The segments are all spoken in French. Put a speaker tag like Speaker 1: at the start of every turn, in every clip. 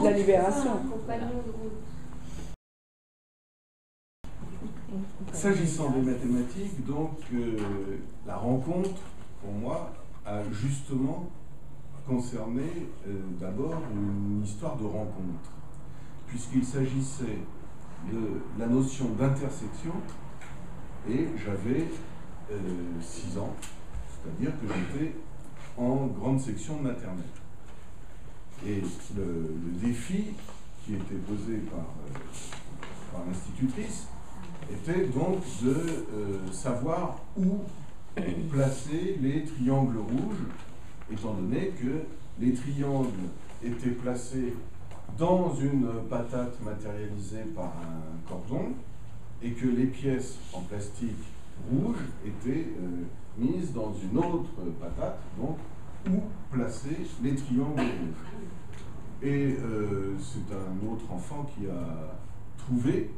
Speaker 1: de la libération.
Speaker 2: S'agissant des mathématiques, donc, la rencontre, pour moi, a justement concerné d'abord une histoire de rencontre, puisqu'il s'agissait de la notion d'intersection, et j'avais 6 ans, c'est-à-dire que j'étais en grande section de maternelle. Et le défi qui était posé par l'institutrice était donc de savoir où placer les triangles rouges, étant donné que les triangles étaient placés dans une patate matérialisée par un cordon et que les pièces en plastique rouge étaient mises dans une autre patate, donc où placer les triangles rouges. Et c'est un autre enfant qui a trouvé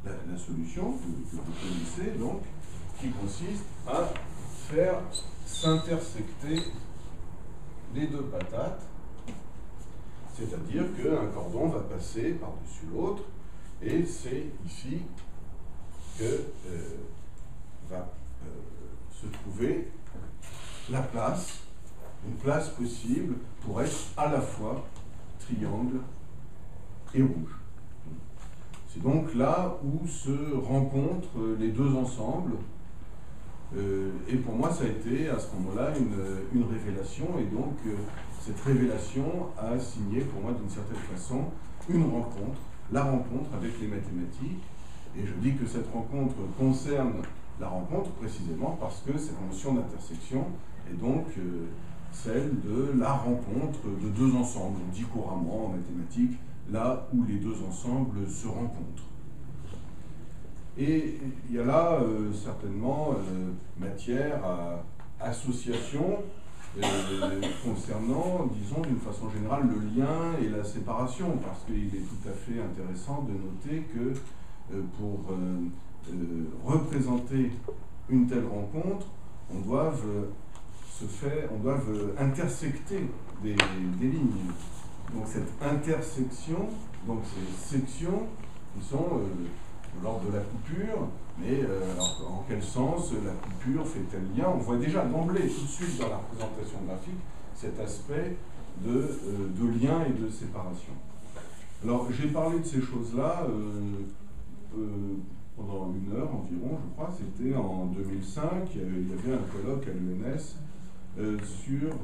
Speaker 2: la solution que vous connaissez, donc, qui consiste à faire s'intersecter les deux patates, c'est-à-dire qu'un cordon va passer par-dessus l'autre, et c'est ici que va se trouver la place, une place possible pour être à la fois triangle et rouge. C'est donc là où se rencontrent les deux ensembles. Et pour moi, ça a été à ce moment-là une révélation. Et donc, cette révélation a signé pour moi d'une certaine façon une rencontre, la rencontre avec les mathématiques. Et je dis que cette rencontre concerne la rencontre précisément parce que cette notion d'intersection est donc celle de la rencontre de deux ensembles. On dit couramment en mathématiques là où les deux ensembles se rencontrent. Et il y a là certainement matière à association concernant, disons, d'une façon générale, le lien et la séparation, parce qu'il est tout à fait intéressant de noter que pour représenter une telle rencontre, on doive intersecter des lignes. Donc cette intersection, donc ces sections qui sont de l'ordre de la coupure, mais alors, en quel sens la coupure fait-elle lien? On voit déjà d'emblée, tout de suite dans la représentation graphique, cet aspect de lien et de séparation. Alors j'ai parlé de ces choses-là pendant 1 heure environ, je crois, c'était en 2005, il y avait un colloque à l'ENS sur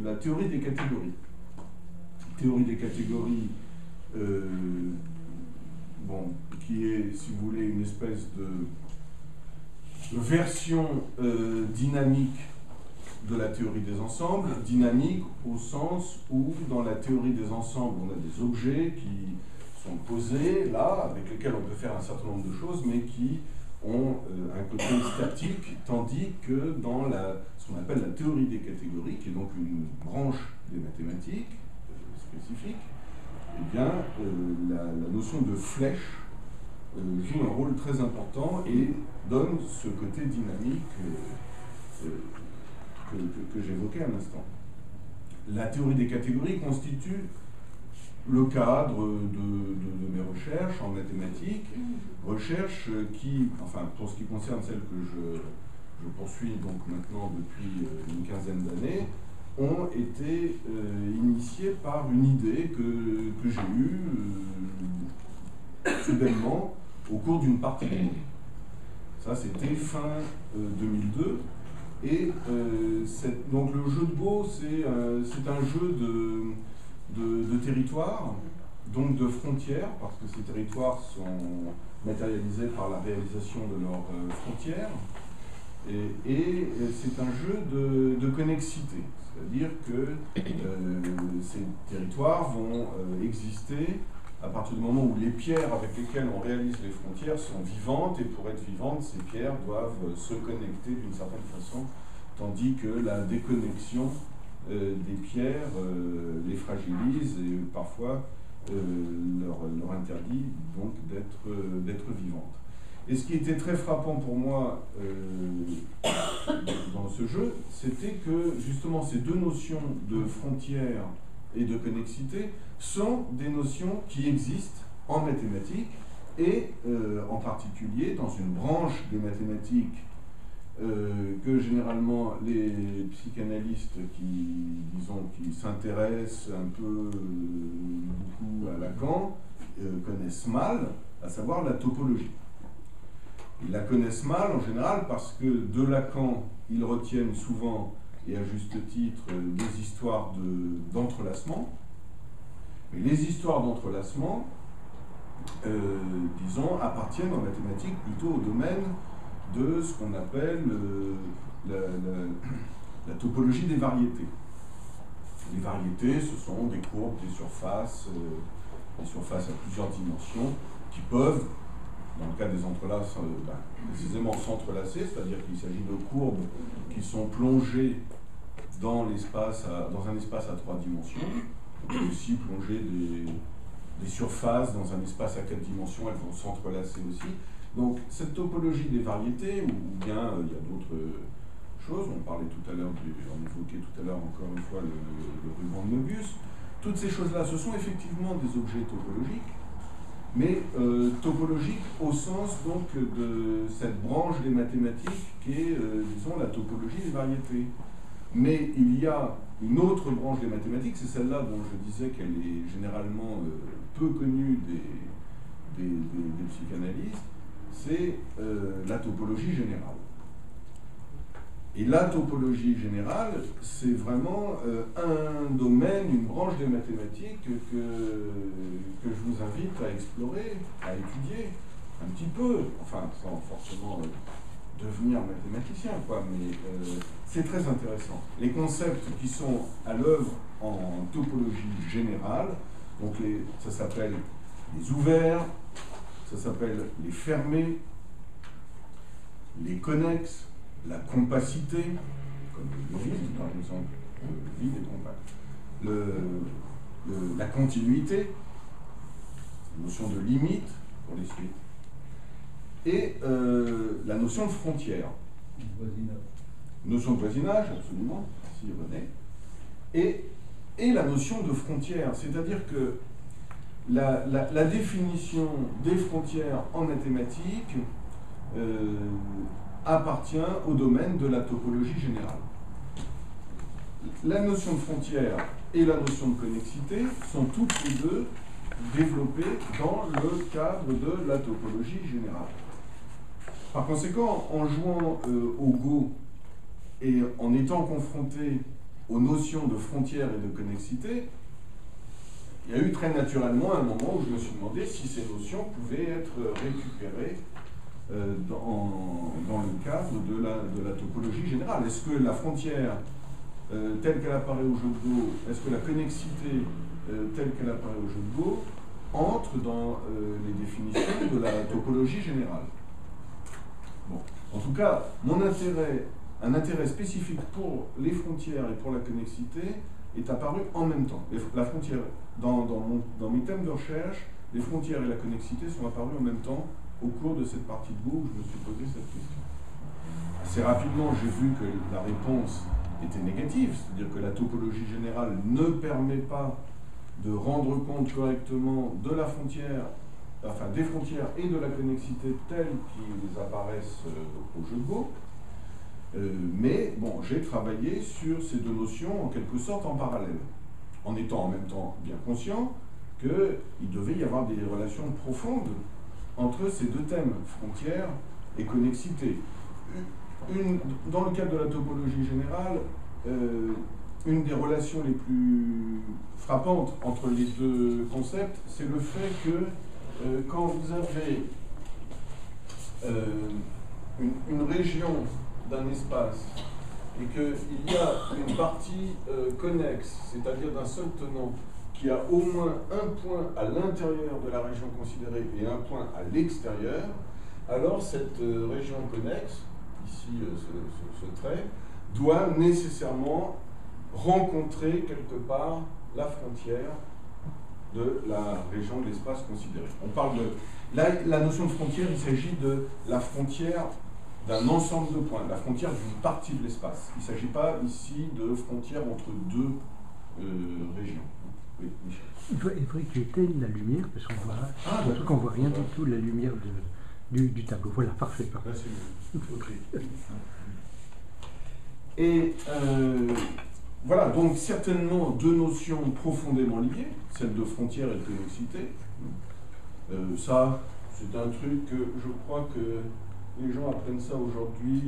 Speaker 2: la théorie des catégories. Théorie des catégories, qui est, si vous voulez, une espèce de version dynamique de la théorie des ensembles, dynamique au sens où, dans la théorie des ensembles, on a des objets qui sont posés là, avec lesquels on peut faire un certain nombre de choses, mais qui ont un côté statique, tandis que dans ce qu'on appelle la théorie des catégories, qui est donc une branche des mathématiques spécifique, eh bien, la notion de flèche joue un rôle très important et donne ce côté dynamique que j'évoquais à l'instant. La théorie des catégories constitue le cadre de mes recherches en mathématiques, recherches qui, enfin pour ce qui concerne celles que je poursuis donc maintenant depuis une quinzaine d'années, ont été initiées par une idée que j'ai eue soudainement au cours d'une partie de l'année. Ça, c'était fin 2002. Et donc le jeu de Go, c'est un jeu de territoire, donc de frontières, parce que ces territoires sont matérialisés par la réalisation de leurs frontières. Et c'est un jeu de connexité, c'est-à-dire que ces territoires vont exister à partir du moment où les pierres avec lesquelles on réalise les frontières sont vivantes, et pour être vivantes, ces pierres doivent se connecter d'une certaine façon, tandis que la déconnexion des pierres les fragilise et parfois leur interdit donc d'être vivantes. Et ce qui était très frappant pour moi dans ce jeu, c'était que justement ces deux notions de frontières et de connexité sont des notions qui existent en mathématiques et en particulier dans une branche des mathématiques que généralement les psychanalystes qui s'intéressent un peu beaucoup à Lacan connaissent mal, à savoir la topologie. Ils la connaissent mal en général parce que de Lacan, ils retiennent souvent, et à juste titre, des histoires d'entrelacement. Mais les histoires d'entrelacement, disons, appartiennent en mathématiques plutôt au domaine de ce qu'on appelle la topologie des variétés. Les variétés, ce sont des courbes, des surfaces à plusieurs dimensions, qui peuvent, dans le cas des entrelacs, précisément s'entrelacer, c'est-à-dire qu'il s'agit de courbes qui sont plongées dans un espace à 3 dimensions. On peut aussi plonger des surfaces dans un espace à 4 dimensions, elles vont s'entrelacer aussi. Donc cette topologie des variétés, ou bien il y a d'autres choses, on parlait tout à l'heure, on évoquait tout à l'heure encore une fois le ruban de Möbius, toutes ces choses-là, ce sont effectivement des objets topologiques, mais topologiques au sens donc de cette branche des mathématiques qui est, disons, la topologie des variétés. Mais il y a une autre branche des mathématiques, c'est celle-là dont je disais qu'elle est généralement peu connue des psychanalystes, c'est la topologie générale. Et la topologie générale, c'est vraiment un domaine, une branche des mathématiques que je vous invite à explorer, à étudier un petit peu, enfin sans forcément devenir mathématicien, quoi, mais c'est très intéressant. Les concepts qui sont à l'œuvre en topologie générale, donc ça s'appelle les ouverts, ça s'appelle les fermés, les connexes, la compacité, comme le vide par exemple, le vide est compact, la continuité, la notion de limite pour les suites, et la notion de frontière. Notion de voisinage, absolument, merci René, et la notion de frontière, c'est-à-dire que la définition des frontières en mathématiques appartient au domaine de la topologie générale. La notion de frontière et la notion de connexité sont toutes les deux développées dans le cadre de la topologie générale. Par conséquent, en jouant au Go et en étant confronté aux notions de frontière et de connexité, il y a eu très naturellement un moment où je me suis demandé si ces notions pouvaient être récupérées dans le cadre de la topologie générale. Est-ce que la frontière telle qu'elle apparaît au jeu de Go, est-ce que la connexité telle qu'elle apparaît au jeu de Go entre dans les définitions de la topologie générale? Bon. En tout cas, un intérêt spécifique pour les frontières et pour la connexité est apparu en même temps. La frontière, dans mes thèmes de recherche, les frontières et la connexité sont apparus en même temps au cours de cette partie de Go où je me suis posé cette question. Assez rapidement, j'ai vu que la réponse était négative, c'est-à-dire que la topologie générale ne permet pas de rendre compte correctement de la frontière, enfin des frontières et de la connexité telles qu'ils apparaissent au jeu de Go. Mais bon, j'ai travaillé sur ces deux notions en quelque sorte en parallèle, en étant en même temps bien conscient qu'il devait y avoir des relations profondes entre ces deux thèmes, frontières et connexité. Dans le cadre de la topologie générale, une des relations les plus frappantes entre les deux concepts, c'est le fait que quand vous avez une région d'un espace et qu'il y a une partie connexe, c'est-à-dire d'un seul tenant, qui a au moins un point à l'intérieur de la région considérée et un point à l'extérieur, alors cette région connexe, ici ce trait, doit nécessairement rencontrer quelque part la frontière de la région de l'espace considéré. On parle de... Là, la notion de frontière, il s'agit de la frontière d'un ensemble de points, la frontière d'une partie de l'espace. Il ne s'agit pas ici de frontière entre deux région. Oui, Michel.
Speaker 1: Il faudrait que j'éteigne la lumière, parce qu'on voit rien du tout, la lumière du tableau. Voilà, parfait.
Speaker 2: Là, c'est mieux. Ok. Et voilà, donc certainement deux notions profondément liées, celle de frontière et de connexité. Ça, c'est un truc que je crois que les gens apprennent ça aujourd'hui.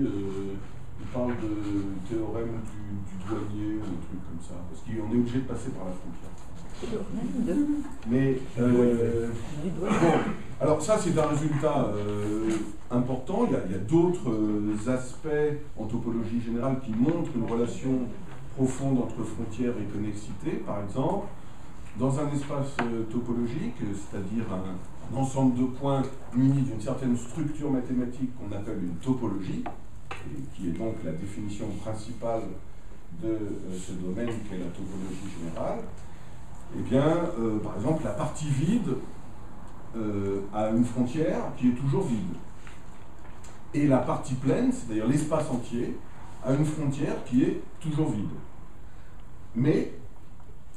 Speaker 2: Ils parlent de théorème du douanier ou un truc comme ça, parce qu'on est obligé de passer par la frontière. Mais bon, alors ça c'est un résultat important. Il y a d'autres aspects en topologie générale qui montrent une relation profonde entre frontières et connexité. Par exemple, dans un espace topologique, c'est-à-dire un ensemble de points munis d'une certaine structure mathématique qu'on appelle une topologie, et qui est donc la définition principale de ce domaine qu'est la topologie générale. Eh bien, par exemple, la partie vide a une frontière qui est toujours vide. Et la partie pleine, c'est-à-dire l'espace entier, a une frontière qui est toujours vide. Mais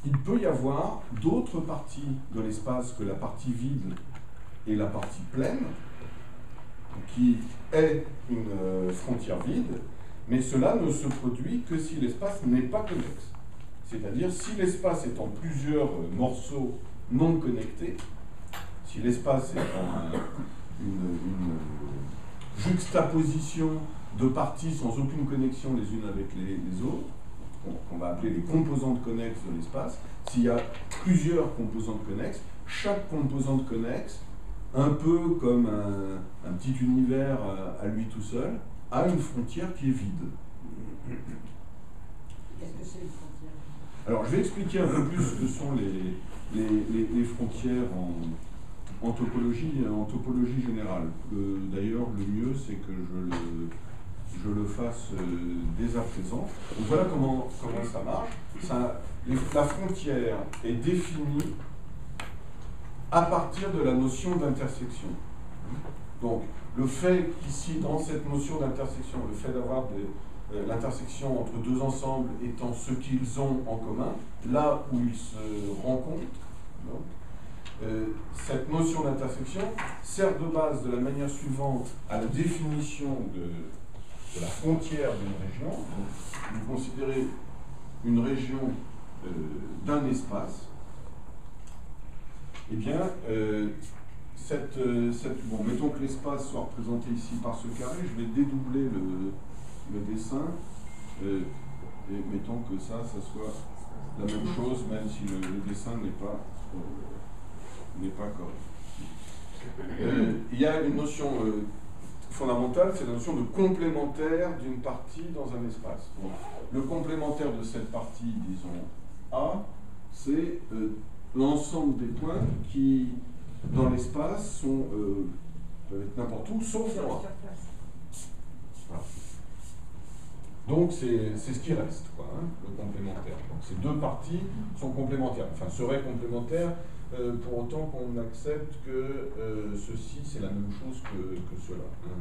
Speaker 2: il peut y avoir d'autres parties de l'espace que la partie vide et la partie pleine, qui est une frontière vide, mais cela ne se produit que si l'espace n'est pas connexe. C'est-à-dire, si l'espace est en plusieurs morceaux non connectés, si l'espace est une juxtaposition de parties sans aucune connexion les unes avec les autres, qu'on va appeler les composantes connexes de l'espace, s'il y a plusieurs composantes connexes, chaque composante connexe, un peu comme un petit univers à lui tout seul, a une frontière qui est vide.
Speaker 3: Qu'est-ce que c'est une frontière?
Speaker 2: Alors, je vais expliquer un peu plus ce que sont les frontières en topologie générale. D'ailleurs, le mieux, c'est que je le fasse dès à présent. Donc, voilà comment ça marche. La frontière est définie à partir de la notion d'intersection. Donc, le fait qu'ici, dans cette notion d'intersection, le fait d'avoir l'intersection entre deux ensembles étant ce qu'ils ont en commun, là où ils se rencontrent, cette notion d'intersection sert de base de la manière suivante à la définition de la frontière d'une région. Donc, vous considérez une région d'un espace, eh bien, bon, mettons que l'espace soit représenté ici par ce carré, je vais dédoubler le dessin, et mettons que ça soit la même chose, même si le dessin n'est pas correct. Il y a une notion fondamentale, c'est la notion de complémentaire d'une partie dans un espace. Donc, le complémentaire de cette partie, disons A, c'est l'ensemble des points qui, dans l'espace, peuvent être n'importe où, sauf en A. Voilà. Donc c'est ce qui reste, quoi, hein, le complémentaire. Donc ces deux parties sont complémentaires, enfin seraient complémentaires, pour autant qu'on accepte que ceci c'est la même chose que cela. Hein.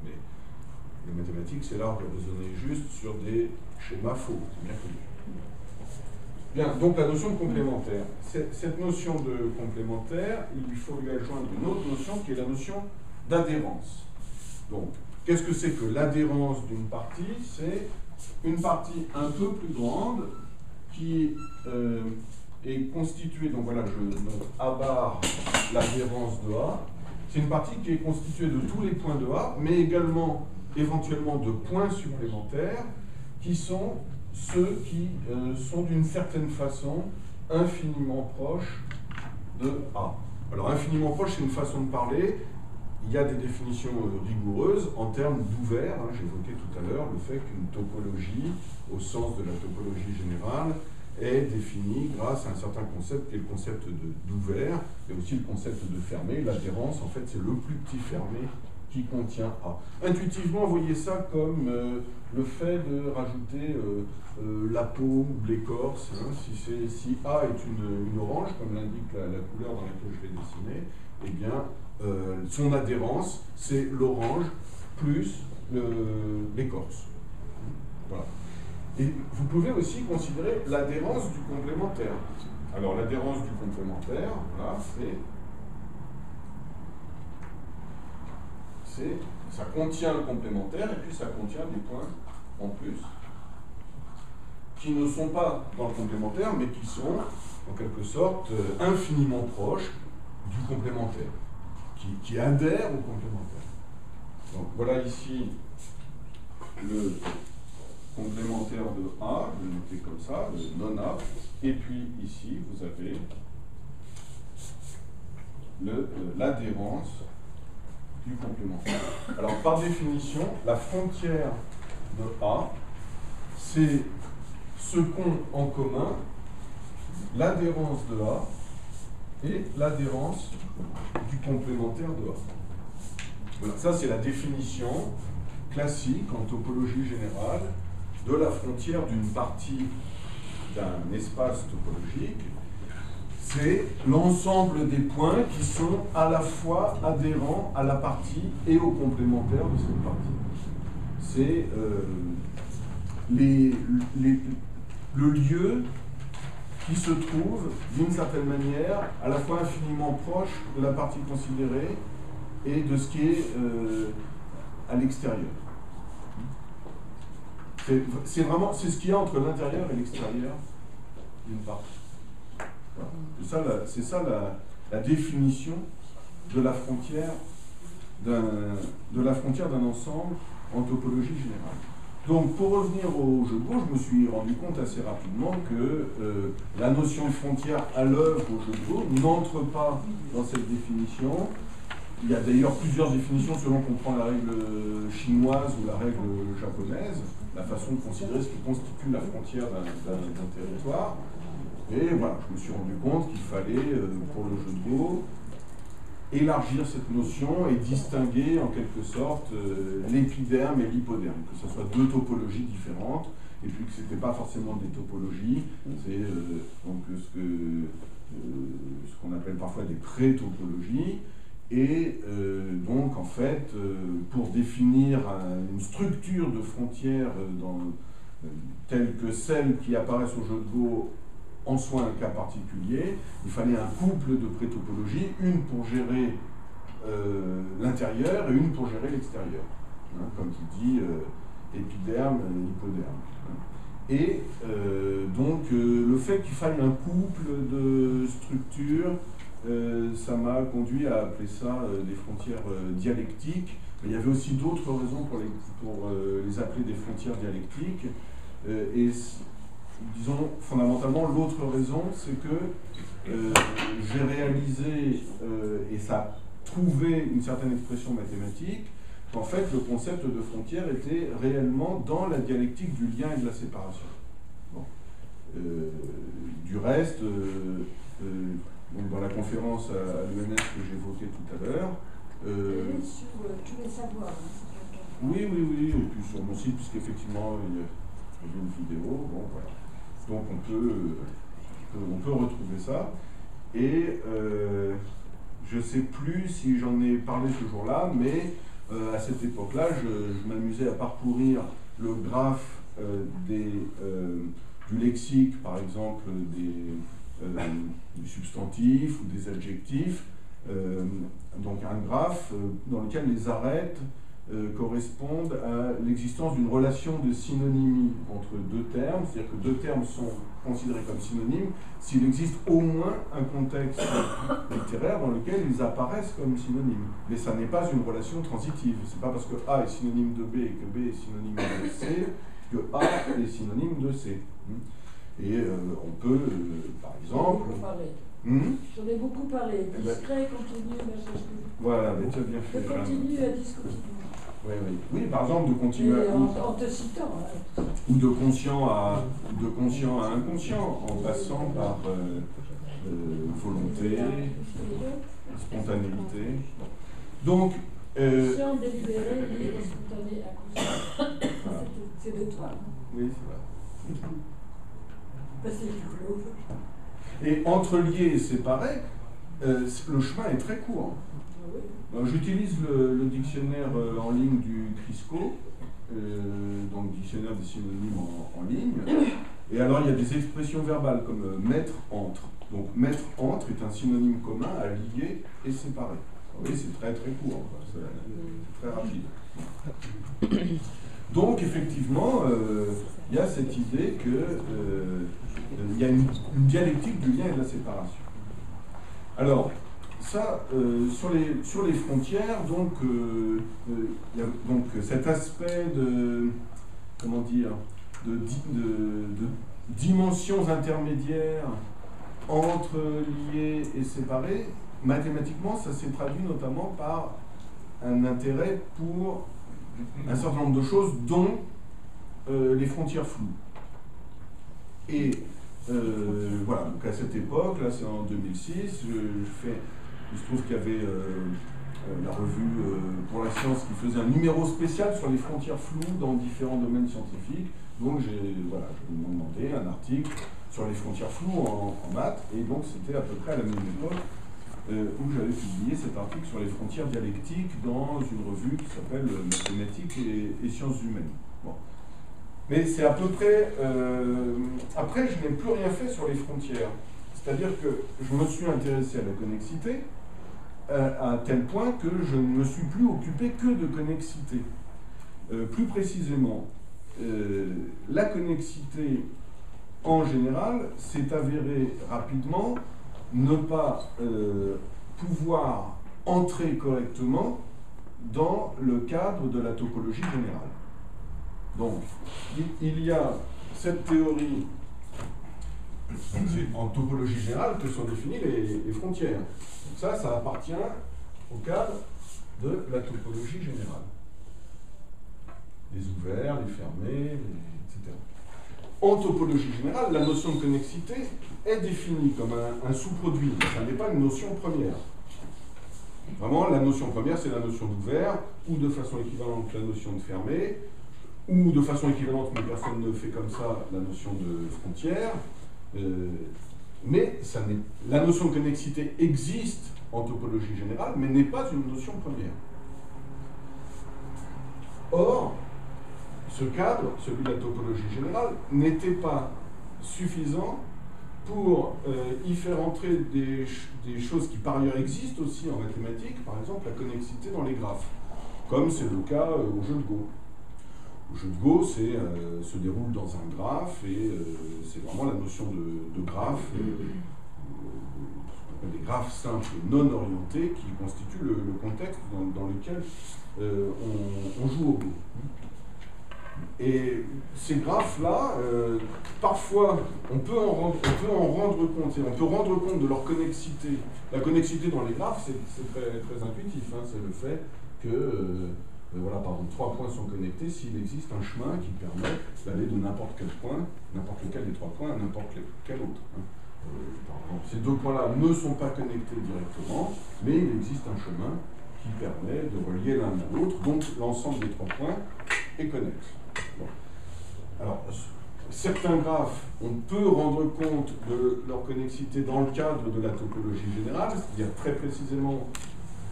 Speaker 2: Mais les mathématiques, c'est l'art de raisonner juste sur des schémas faux, c'est bien connu. Bien, donc la notion de complémentaire. Cette notion de complémentaire, il faut lui adjoindre une autre notion qui est la notion d'adhérence. Donc, qu'est-ce que c'est que l'adhérence d'une partie? C'est une partie un peu plus grande qui est constituée, donc voilà, je note A bar l'adhérence de A. C'est une partie qui est constituée de tous les points de A, mais également éventuellement de points supplémentaires qui sont ceux qui sont d'une certaine façon infiniment proches de A. Alors infiniment proche, c'est une façon de parler. Il y a des définitions rigoureuses en termes d'ouvert. Hein, j'évoquais tout à l'heure le fait qu'une topologie, au sens de la topologie générale, est définie grâce à un certain concept qui est le concept d'ouvert, et aussi le concept de fermé. L'adhérence, en fait, c'est le plus petit fermé qui contient A. Intuitivement, voyez ça comme le fait de rajouter la peau ou l'écorce. Hein, si A est une orange, comme l'indique la couleur dans laquelle je vais dessiner, eh bien, son adhérence, c'est l'orange plus l'écorce. Voilà. Et vous pouvez aussi considérer l'adhérence du complémentaire. Alors l'adhérence du complémentaire, là, ça contient le complémentaire et puis ça contient des points en plus qui ne sont pas dans le complémentaire mais qui sont en quelque sorte infiniment proches du complémentaire, qui adhèrent au complémentaire. Donc voilà ici le complémentaire de A, je vais le noter comme ça, le non-A, et puis ici vous avez l'adhérence du complémentaire. Alors par définition, la frontière de A, c'est ce qu'ont en commun l'adhérence de A et l'adhérence du complémentaire de A. Voilà, ça c'est la définition classique en topologie générale de la frontière d'une partie d'un espace topologique. C'est l'ensemble des points qui sont à la fois adhérents à la partie et au complémentaire de cette partie. C'est le lieu qui se trouve d'une certaine manière à la fois infiniment proche de la partie considérée et de ce qui est à l'extérieur. C'est ce qu'il y a entre l'intérieur et l'extérieur d'une partie. Voilà. C'est ça la définition de la frontière d'un ensemble en topologie générale. Donc, pour revenir au jeu de Go, je me suis rendu compte assez rapidement que la notion de frontière à l'œuvre au jeu de Go n'entre pas dans cette définition. Il y a d'ailleurs plusieurs définitions selon qu'on prend la règle chinoise ou la règle japonaise, la façon de considérer ce qui constitue la frontière d'un territoire. Et voilà, je me suis rendu compte qu'il fallait, pour le jeu de Go, élargir cette notion et distinguer en quelque sorte l'épiderme et l'hypoderme, que ce soit deux topologies différentes, et puis que ce n'était pas forcément des topologies, c'est donc ce qu'on appelle parfois des pré-topologies, et donc en fait, pour définir une structure de frontière telle que celle qui apparaissent au jeu de Go en soit un cas particulier, il fallait un couple de pré-topologies, une pour gérer l'intérieur et une pour gérer l'extérieur, hein, comme qui dit épiderme et hypoderme. Et donc le fait qu'il faille un couple de structures, ça m'a conduit à appeler ça des frontières dialectiques. Mais il y avait aussi d'autres raisons pour les appeler des frontières dialectiques. Et disons, fondamentalement, l'autre raison, c'est que j'ai réalisé, et ça a trouvé une certaine expression mathématique, qu'en fait, le concept de frontière était réellement dans la dialectique du lien et de la séparation. Bon. Du reste, donc dans la conférence à l'UMS que j'évoquais tout à l'heure,
Speaker 3: sur tous les savoirs.
Speaker 2: oui, et puis sur mon site, puisqu'effectivement, il y a une vidéo, bon, voilà. Donc on peut retrouver ça. Et je ne sais plus si j'en ai parlé ce jour-là, mais à cette époque-là, je m'amusais à parcourir le graphe du lexique, par exemple, du substantif ou des adjectifs. Donc un graphe dans lequel les arêtes correspondent à l'existence d'une relation de synonymie entre deux termes, c'est-à-dire que deux termes sont considérés comme synonymes s'il existe au moins un contexte littéraire dans lequel ils apparaissent comme synonymes. Mais ça n'est pas une relation transitive. C'est pas parce que A est synonyme de B et que B est synonyme de C que A est synonyme de C. Et on peut, par exemple...
Speaker 3: J'en ai beaucoup parlé. Discret, continu, machin.
Speaker 2: Voilà, mais tu as bien fait.
Speaker 3: De continu à discontinu.
Speaker 2: Oui, par exemple, de continuer
Speaker 3: en te citant.
Speaker 2: Ou de conscient à inconscient, en passant par volonté, spontanéité. Donc...
Speaker 3: conscient, délibéré, libre, spontané, inconscient. Voilà. C'est de toi.
Speaker 2: Oui, c'est vrai.
Speaker 3: Passer du globe.
Speaker 2: Et entre liés et séparés, le chemin est très court. J'utilise le dictionnaire en ligne du CRISCO, donc dictionnaire des synonymes en ligne. Et alors il y a des expressions verbales comme mettre entre. Donc mettre entre est un synonyme commun à lier et séparer. Vous voyez, c'est très très court, c'est très rapide. Donc effectivement, il y a cette idée qu'il y a une dialectique du lien et de la séparation. Alors, ça, sur les frontières, donc, il y a donc cet aspect de, comment dire, de dimensions intermédiaires entre liés et séparés. Mathématiquement, ça s'est traduit notamment par un intérêt pour un certain nombre de choses, dont les frontières floues. Et voilà, donc à cette époque, là c'est en 2006, il se trouve qu'il y avait la revue pour la science qui faisait un numéro spécial sur les frontières floues dans différents domaines scientifiques. Donc je me demandé un article sur les frontières floues en maths, et donc c'était à peu près à la même époque où j'avais publié cet article sur les frontières dialectiques dans une revue qui s'appelle Mathématiques et Sciences humaines. Bon. Mais c'est à peu près... après, je n'ai plus rien fait sur les frontières. C'est-à-dire que je me suis intéressé à la connexité à tel point que je ne me suis plus occupé que de connexité. Plus précisément, la connexité en général s'est avérée rapidement ne pas pouvoir entrer correctement dans le cadre de la topologie générale. Donc, il y a cette théorie, c'est en topologie générale que sont définies les frontières. Donc ça appartient au cadre de la topologie générale. Les ouverts, les fermés, etc. En topologie générale, la notion de connexité est définie comme un sous-produit. Ça n'est pas une notion première. Vraiment, la notion première, c'est la notion d'ouvert, ou de façon équivalente la notion de fermé, ou de façon équivalente, mais personne ne fait comme ça, la notion de frontière. Mais la notion de connexité existe en topologie générale, mais n'est pas une notion première. Or, ce cadre, celui de la topologie générale, n'était pas suffisant pour y faire entrer des choses qui par ailleurs existent aussi en mathématiques, par exemple la connexité dans les graphes, comme c'est le cas au jeu de Go. Le jeu de Go se déroule dans un graphe et c'est vraiment la notion de graphe, des graphes simples non orientés qui constituent le contexte dans lequel on joue au Go. Et ces graphes-là, parfois, on peut en rendre compte, et on peut rendre compte de leur connexité. La connexité dans les graphes, c'est très, très intuitif, hein, c'est le fait que, voilà, par exemple, 3 points sont connectés s'il existe un chemin qui permet d'aller de n'importe quel point, n'importe lequel des 3 points, à n'importe quel autre. Hein. Par exemple, ces 2 points-là ne sont pas connectés directement, mais il existe un chemin qui permet de relier l'un à l'autre, donc l'ensemble des 3 points est connexe. Bon. Alors, certains graphes, on peut rendre compte de leur connexité dans le cadre de la topologie générale, c'est-à-dire très précisément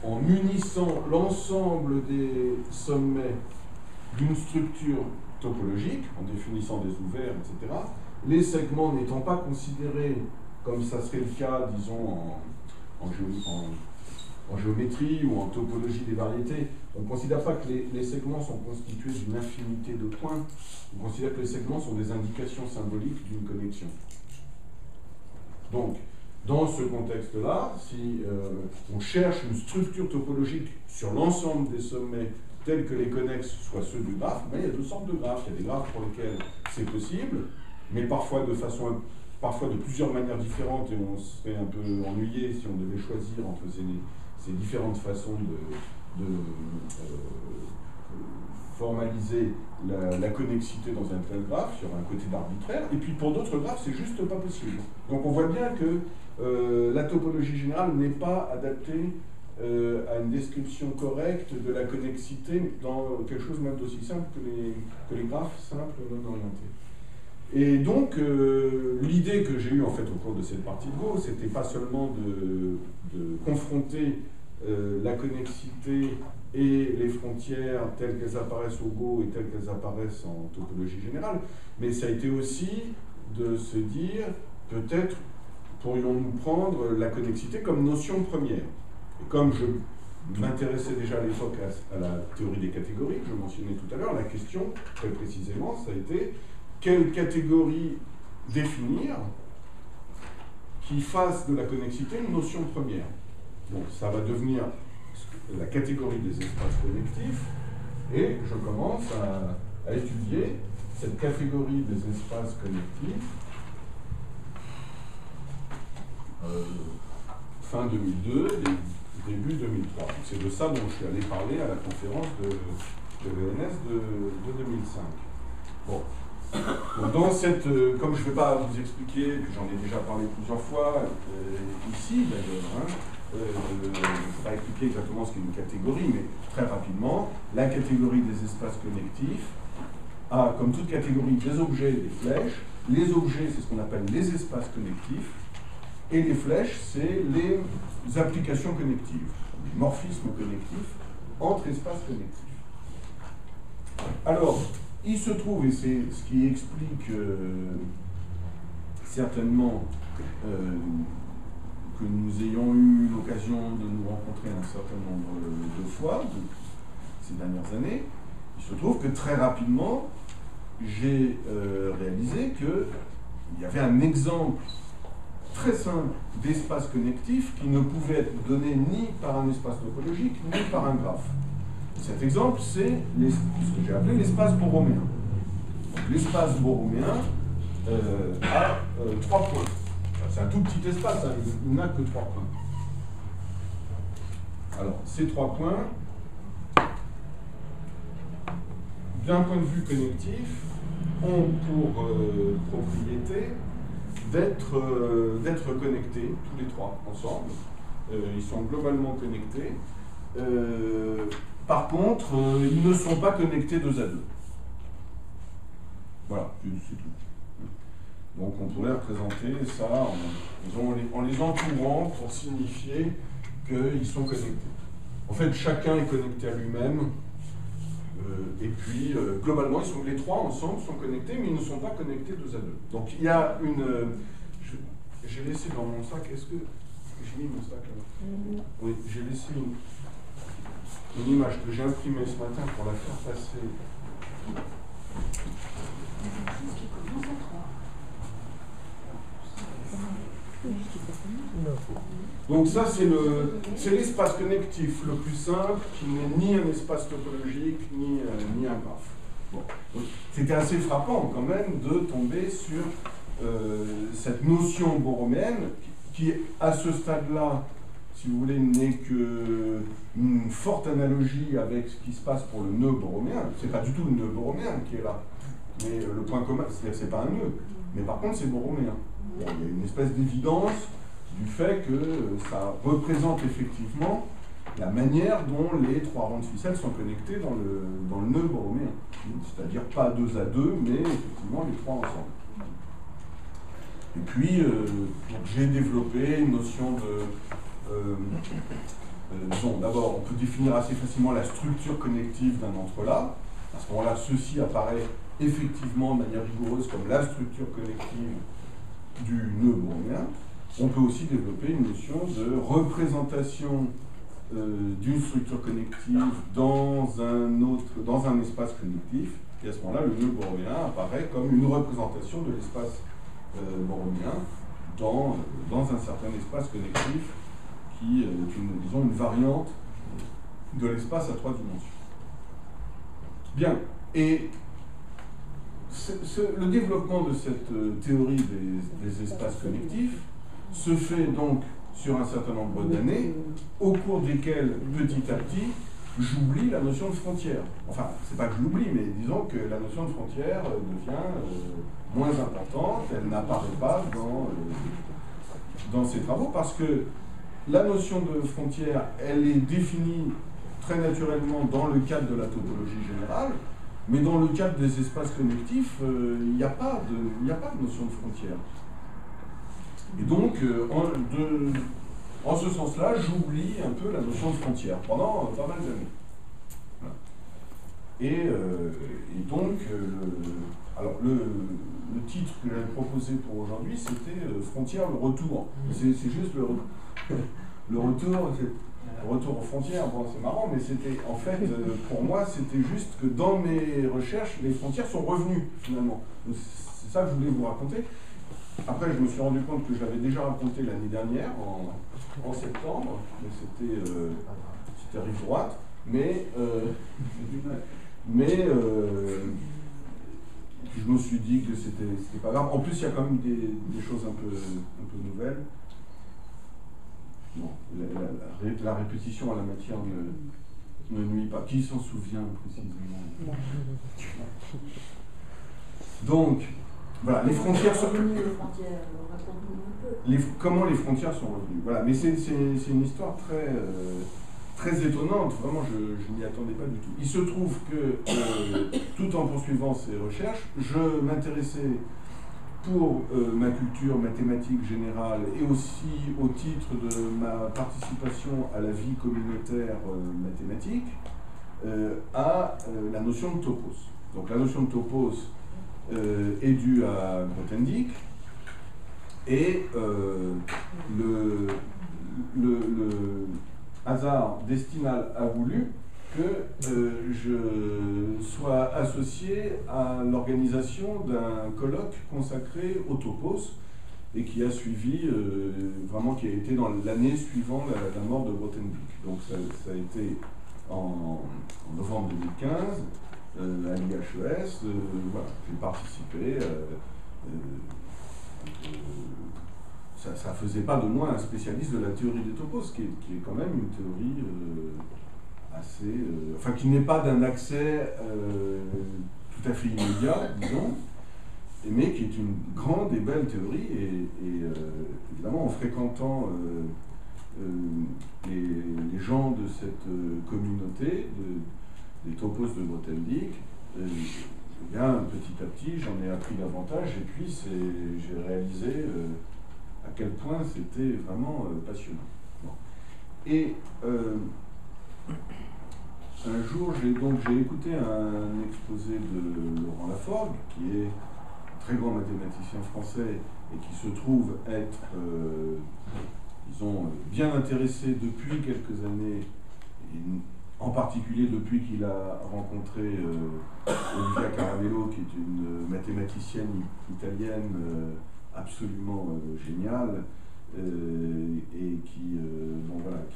Speaker 2: en munissant l'ensemble des sommets d'une structure topologique, en définissant des ouverts, etc. Les segments n'étant pas considérés comme ça serait le cas, disons, en géométrie ou en topologie des variétés. On ne considère pas que les segments sont constitués d'une infinité de points. On considère que les segments sont des indications symboliques d'une connexion. Donc, dans ce contexte-là, si on cherche une structure topologique sur l'ensemble des sommets tels que les connexes soient ceux du graphe, ben, il y a 2 sortes de graphes. Il y a des graphes pour lesquels c'est possible, mais parfois de plusieurs manières différentes, et on serait un peu ennuyé si on devait choisir entre ces différentes façons de formaliser la connexité dans un tel graphe, il y aura un côté d'arbitraire, et puis pour d'autres graphes, c'est juste pas possible. Donc on voit bien que la topologie générale n'est pas adaptée à une description correcte de la connexité dans quelque chose même d'aussi simple que les graphes simples non orientés. Et donc, l'idée que j'ai eue en fait au cours de cette partie de Go, c'était pas seulement de confronter la connexité et les frontières telles qu'elles apparaissent au Go et telles qu'elles apparaissent en topologie générale, mais ça a été aussi de se dire, peut-être pourrions-nous prendre la connexité comme notion première. Et comme je m'intéressais déjà à l'époque à la théorie des catégories, que je mentionnais tout à l'heure, la question, très précisément, ça a été quelle catégorie définir qui fasse de la connexité une notion première. Donc ça va devenir la catégorie des espaces connectifs, et je commence à étudier cette catégorie des espaces connectifs fin 2002, début 2003. C'est de ça dont je suis allé parler à la conférence de l'ENS de 2005. Bon. Donc dans cette, comme je ne vais pas vous expliquer, puis j'en ai déjà parlé plusieurs fois, ici d'ailleurs, je ne vais pas expliquer exactement ce qu'est une catégorie, mais très rapidement, la catégorie des espaces connectifs a, comme toute catégorie, des objets et des flèches. Les objets, c'est ce qu'on appelle les espaces connectifs, et les flèches, c'est les applications connectives, les morphismes connectifs entre espaces connectifs. Alors, il se trouve, et c'est ce qui explique certainement que nous ayons eu l'occasion de nous rencontrer un certain nombre de fois ces dernières années, il se trouve que très rapidement, j'ai réalisé qu'il y avait un exemple très simple d'espace connectif qui ne pouvait être donné ni par un espace topologique, ni par un graphe. Cet exemple, c'est ce que j'ai appelé l'espace borroméen. L'espace borroméen a 3 points. C'est un tout petit espace, hein, il n'a que 3 points. Alors, ces 3 points, d'un point de vue connectif, ont pour propriété d'être connectés, tous les 3 ensemble. Ils sont globalement connectés. Par contre, ils ne sont pas connectés 2 à 2. Voilà, c'est tout. Donc on pourrait représenter ça en les entourant pour signifier qu'ils sont connectés. En fait, chacun est connecté à lui-même. Et puis, globalement, les 3 ensemble sont connectés, mais ils ne sont pas connectés 2 à 2. Donc il y a une... J'ai laissé dans mon sac... Est-ce que... J'ai mis mon sac là-bas. Oui, j'ai laissé une image que j'ai imprimée ce matin pour la faire passer. Donc ça, c'est l'espace connectif le plus simple, qui n'est ni un espace topologique, ni un graphe. Bon. C'était assez frappant quand même de tomber sur cette notion borroméenne qui, à ce stade-là, si vous voulez, n'est qu'une forte analogie avec ce qui se passe pour le nœud borroméen. C'est pas du tout le nœud borroméen qui est là, mais le point commun, c'est pas un nœud, mais par contre c'est borroméen. Bon, il y a une espèce d'évidence du fait que ça représente effectivement la manière dont les 3 rangs de ficelle sont connectés dans le nœud borroméen. C'est-à-dire pas 2 à 2, mais effectivement les 3 ensemble. Et puis, j'ai développé une notion de... disons, d'abord, on peut définir assez facilement la structure connective d'un entrelac. À ce moment-là, ceci apparaît effectivement de manière rigoureuse comme la structure connective du nœud borroméen. On peut aussi développer une notion de représentation d'une structure connective dans un espace connectif. Et à ce moment-là, le nœud borroméen apparaît comme une représentation de l'espace borroméen dans un certain espace connectif qui est disons, une variante de l'espace à 3 dimensions. Bien, et le développement de cette théorie des espaces connectifs se fait donc sur un certain nombre d'années, au cours desquelles, petit à petit, j'oublie la notion de frontière. Enfin, c'est pas que je l'oublie, mais disons que la notion de frontière devient moins importante, elle n'apparaît pas dans ces travaux, parce que la notion de frontière, elle est définie très naturellement dans le cadre de la topologie générale, mais dans le cadre des espaces connectifs, il n'y a pas de notion de frontière. Et donc, en ce sens-là, j'oublie un peu la notion de frontière pendant pas mal d'années. Et donc, alors le titre que j'avais proposé pour aujourd'hui, c'était Frontières, le retour. C'est juste le retour, le retour aux frontières. Bon, c'est marrant, mais c'était en fait, pour moi, c'était juste que dans mes recherches, les frontières sont revenues finalement. C'est ça que je voulais vous raconter. Après, je me suis rendu compte que je l'avais déjà raconté l'année dernière, en septembre, mais c'était rive droite. Mais je me suis dit que c'était pas grave. En plus, il y a quand même des choses un peu nouvelles. Bon, la répétition à la matière ne nuit pas. Qui s'en souvient précisément? Donc, voilà, les frontières sont revenues. Comment les frontières sont revenues. Voilà, mais c'est une histoire très étonnante, vraiment je n'y attendais pas du tout. Il se trouve que, tout en poursuivant ces recherches, je m'intéressais pour ma culture mathématique générale et aussi au titre de ma participation à la vie communautaire mathématique, à la notion de topos. Donc la notion de topos est due à Grothendieck, et le hasard destinal a voulu que je sois associé à l'organisation d'un colloque consacré au topos et qui a suivi, vraiment qui a été dans l'année suivant la mort de Grothendieck. Donc ça a été en novembre 2015 à l'IHES. Voilà, j'ai participé. Ça ne faisait pas de moi un spécialiste de la théorie des topos, qui est quand même une théorie assez... enfin, qui n'est pas d'un accès tout à fait immédiat, disons, mais qui est une grande et belle théorie. Et évidemment, en fréquentant les gens de cette communauté, des topos de Grothendieck, bien petit à petit, j'en ai appris davantage, et puis j'ai réalisé à quel point c'était vraiment passionnant. Bon. Et un jour, j'ai écouté un exposé de Laurent Laforgue, qui est un très grand mathématicien français et qui se trouve être, disons, bien intéressé depuis quelques années, et en particulier depuis qu'il a rencontré Olivia Caramello, qui est une mathématicienne italienne absolument géniale, et qui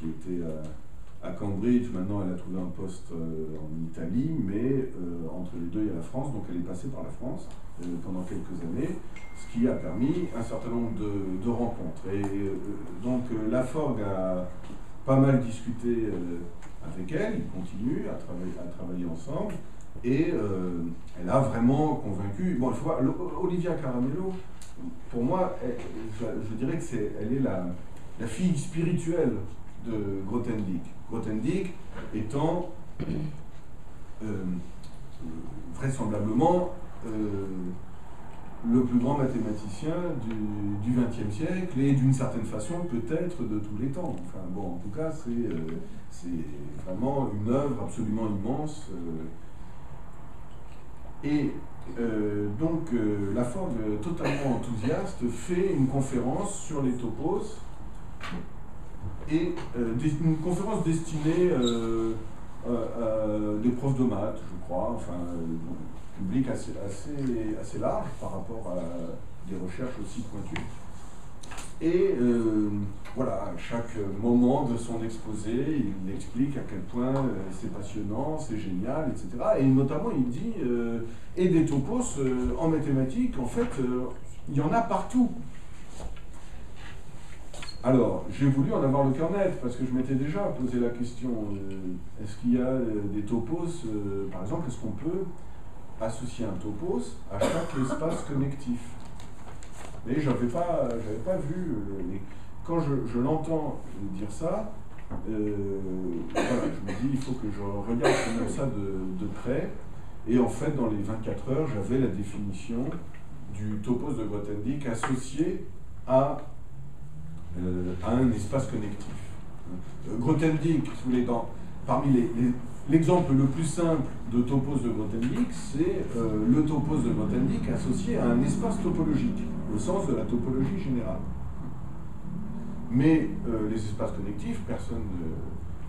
Speaker 2: était à Cambridge. Maintenant, elle a trouvé un poste en Italie, mais entre les deux, il y a la France, donc elle est passée par la France pendant quelques années, ce qui a permis un certain nombre de rencontres. Et donc, Laforgue a pas mal discuté avec elle, ils continuent à travailler ensemble, et elle a vraiment convaincu. Bon, il faut voir, Olivia Caramello, pour moi, je dirais que elle est la fille spirituelle de Grothendieck. Grothendieck étant vraisemblablement le plus grand mathématicien du XXe siècle, et d'une certaine façon peut-être de tous les temps. Enfin bon, en tout cas, c'est vraiment une œuvre absolument immense. Donc Laforgue, totalement enthousiaste, fait une conférence sur les topos, et une conférence destinée à des profs de maths, je crois, enfin, public assez large par rapport à des recherches aussi pointues. Et voilà, à chaque moment de son exposé, il explique à quel point c'est passionnant, c'est génial, etc. Et notamment, il dit, et des topos en mathématiques, en fait, il y en a partout. Alors, j'ai voulu en avoir le cœur net, parce que je m'étais déjà posé la question, est-ce qu'il y a des topos, par exemple, est-ce qu'on peut associer un topos à chaque espace connectif? Mais je n'avais pas vu. Quand je l'entends dire ça, voilà, je me dis, il faut que je regarde comme ça de près. Et en fait, dans les 24 heures, j'avais la définition du topos de Grothendieck associé à un espace connectif. Grothendieck, si vous voulez, parmi l'exemple le plus simple de topos de Grothendieck, c'est le topos de Grothendieck associé à un espace topologique, au sens de la topologie générale. Mais les espaces connectifs, personne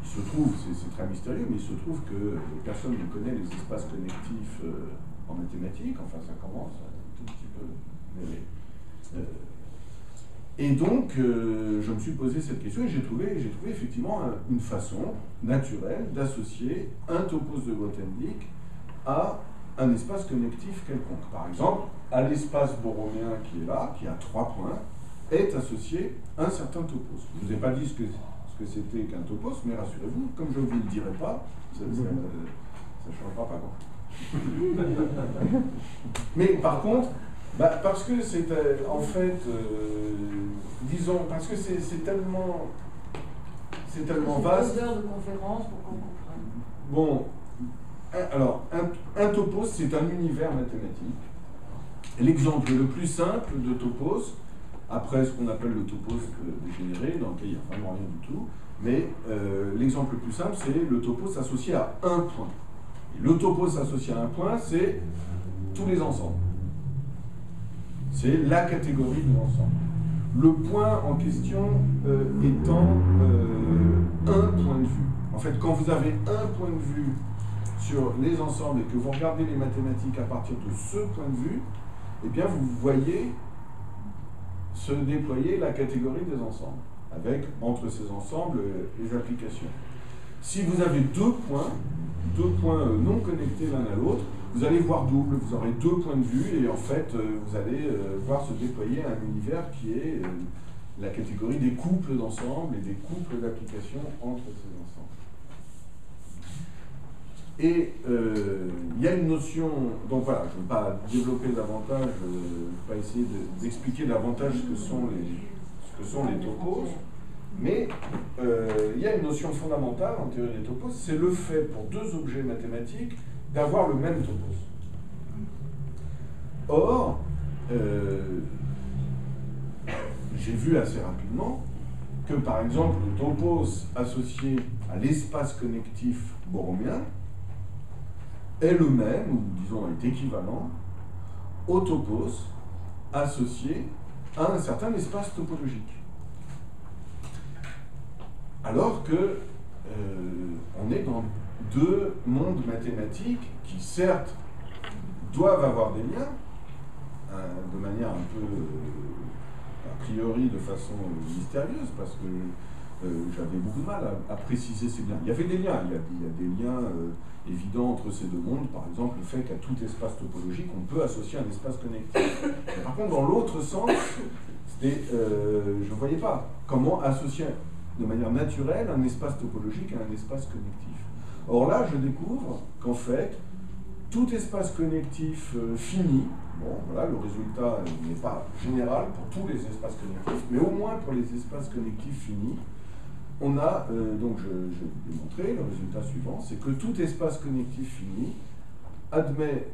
Speaker 2: il se trouve, c'est très mystérieux, mais il se trouve que personne ne connaît les espaces connectifs en mathématiques, enfin ça commence un tout petit peu. Et donc, je me suis posé cette question et j'ai trouvé effectivement une façon naturelle d'associer un topos de Grothendieck à un espace connectif quelconque. Par exemple, à l'espace borromien qui est là, qui a 3 points, est associé un certain topos. Je ne vous ai pas dit ce que c'était qu'un topos, mais rassurez-vous, comme je ne vous le dirai pas, ça ne changera pas grand-chose. Mais par contre, parce que c'est en fait, disons, parce que c'est tellement vaste.
Speaker 3: C'est 2 heures de conférence pour qu'on comprenne.
Speaker 2: Bon, alors, un topos, c'est un univers mathématique. L'exemple le plus simple de topos, après ce qu'on appelle le topos dégénéré, dans lequel il n'y a vraiment rien du tout, mais l'exemple le plus simple, c'est le topos associé à un point. Et le topos associé à un point, c'est tous les ensembles. C'est la catégorie de l'ensemble. Le point en question étant un point de vue. En fait, quand vous avez un point de vue sur les ensembles et que vous regardez les mathématiques à partir de ce point de vue, eh bien vous voyez se déployer la catégorie des ensembles, avec entre ces ensembles les applications. Si vous avez deux points non connectés l'un à l'autre, vous allez voir double, vous aurez 2 points de vue et en fait vous allez voir se déployer un univers qui est la catégorie des couples d'ensemble et des couples d'applications entre ces ensembles. Et il y a une notion, donc voilà, je ne vais pas développer davantage, je ne vais pas essayer d'expliquer davantage ce que sont les topos, mais il y a une notion fondamentale en théorie des topos, c'est le fait pour 2 objets mathématiques d'avoir le même topos. Or, j'ai vu assez rapidement que par exemple le topos associé à l'espace connectif borromien est le même, ou disons est équivalent, au topos associé à un certain espace topologique. Alors que on est dans 2 mondes mathématiques qui certes doivent avoir des liens, de manière un peu a priori de façon mystérieuse, parce que j'avais beaucoup de mal à préciser ces liens. Il y avait des liens, il y a des liens évidents entre ces 2 mondes, par exemple le fait qu'à tout espace topologique on peut associer un espace connectif. Mais par contre dans l'autre sens, je ne voyais pas comment associer de manière naturelle un espace topologique à un espace connectif. Or là, je découvre qu'en fait, tout espace connectif fini, bon, voilà, le résultat n'est pas général pour tous les espaces connectifs, mais au moins pour les espaces connectifs finis, on a, donc je vais montrer le résultat suivant, c'est que tout espace connectif fini admet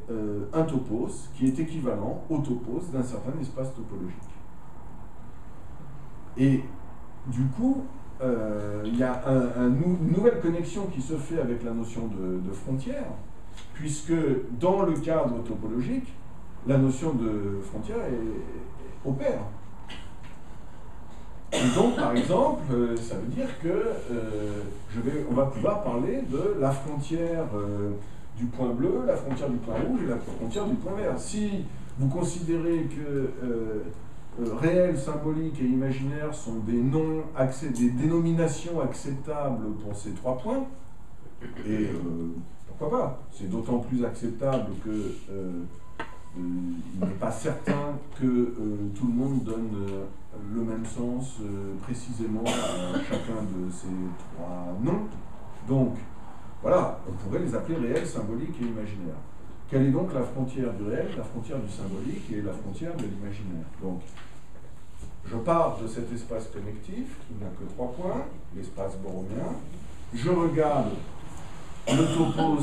Speaker 2: un topos qui est équivalent au topos d'un certain espace topologique. Et du coup, il y a une nouvelle connexion qui se fait avec la notion de frontière, puisque dans le cadre topologique, la notion de frontière opère. Et donc, par exemple, ça veut dire que on va pouvoir parler de la frontière du point bleu, la frontière du point rouge et la frontière du point vert. Si vous considérez que réel, symbolique et imaginaire sont des dénominations acceptables pour ces 3 points, et pourquoi pas, c'est d'autant plus acceptable que il n'est pas certain que tout le monde donne le même sens précisément à chacun de ces 3 noms. Donc, voilà, on pourrait les appeler réel, symbolique et imaginaire. Quelle est donc la frontière du réel, la frontière du symbolique et la frontière de l'imaginaire? Donc, je pars de cet espace connectif qui n'a que 3 points, l'espace borromien. Je regarde le topos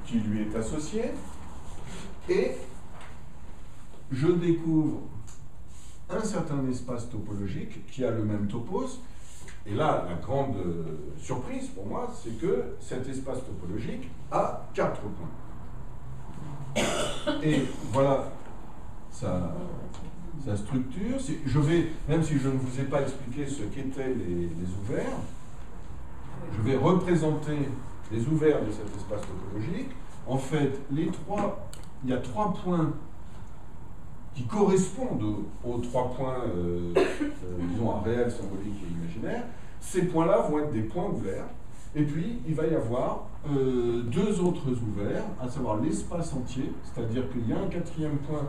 Speaker 2: qui lui est associé et je découvre un certain espace topologique qui a le même topos Et là, la grande surprise pour moi, c'est que cet espace topologique a 4 points. Et voilà sa structure. Je vais, même si je ne vous ai pas expliqué ce qu'étaient les ouvers, je vais représenter les ouvers de cet espace topologique. En fait, il y a 3 points qui correspondent aux 3 points, disons, à réel, symbolique et imaginaire. Ces points-là vont être des points ouverts. Et puis, il va y avoir 2 autres ouverts, à savoir l'espace entier, c'est-à-dire qu'il y a un 4e point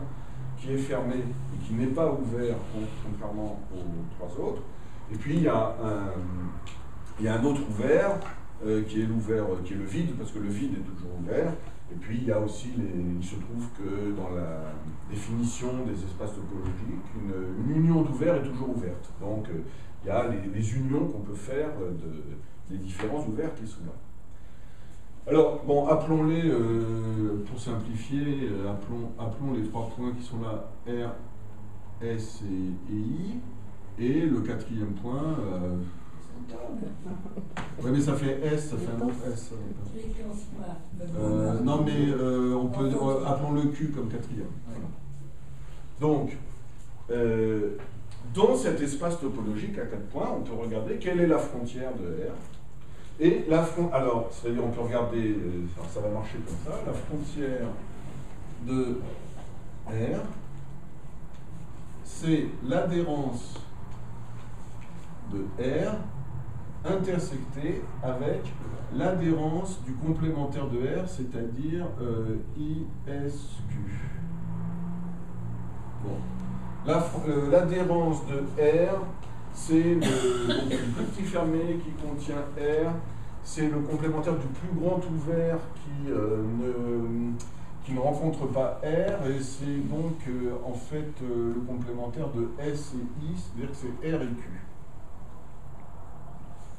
Speaker 2: qui est fermé et qui n'est pas ouvert, contrairement aux 3 autres. Et puis, il y a un autre ouvert, qui est le vide, parce que le vide est toujours ouvert. Et puis, il y a aussi, il se trouve que dans la définition des espaces topologiques, une union d'ouvert est toujours ouverte. Donc, il y a les unions qu'on peut faire des différents ouverts qui sont là. Alors, bon, appelons-les, pour simplifier, appelons les 3 points qui sont là R, S et I, et le 4e point... oui, mais ça fait S, ça fait un autre S. Non, mais on peut appelons le Q comme 4e. Donc, dans cet espace topologique à 4 points, on peut regarder quelle est la frontière de R. Et alors, c'est-à-dire on peut regarder, ça va marcher comme ça, la frontière de R, c'est l'adhérence de R intersectée avec l'adhérence du complémentaire de R, c'est-à-dire ISQ. Bon. L'adhérence de R, c'est le petit fermé qui contient R, c'est le complémentaire du plus grand ouvert qui ne rencontre pas R, et c'est donc en fait le complémentaire de S et I, c'est-à-dire que c'est R et Q.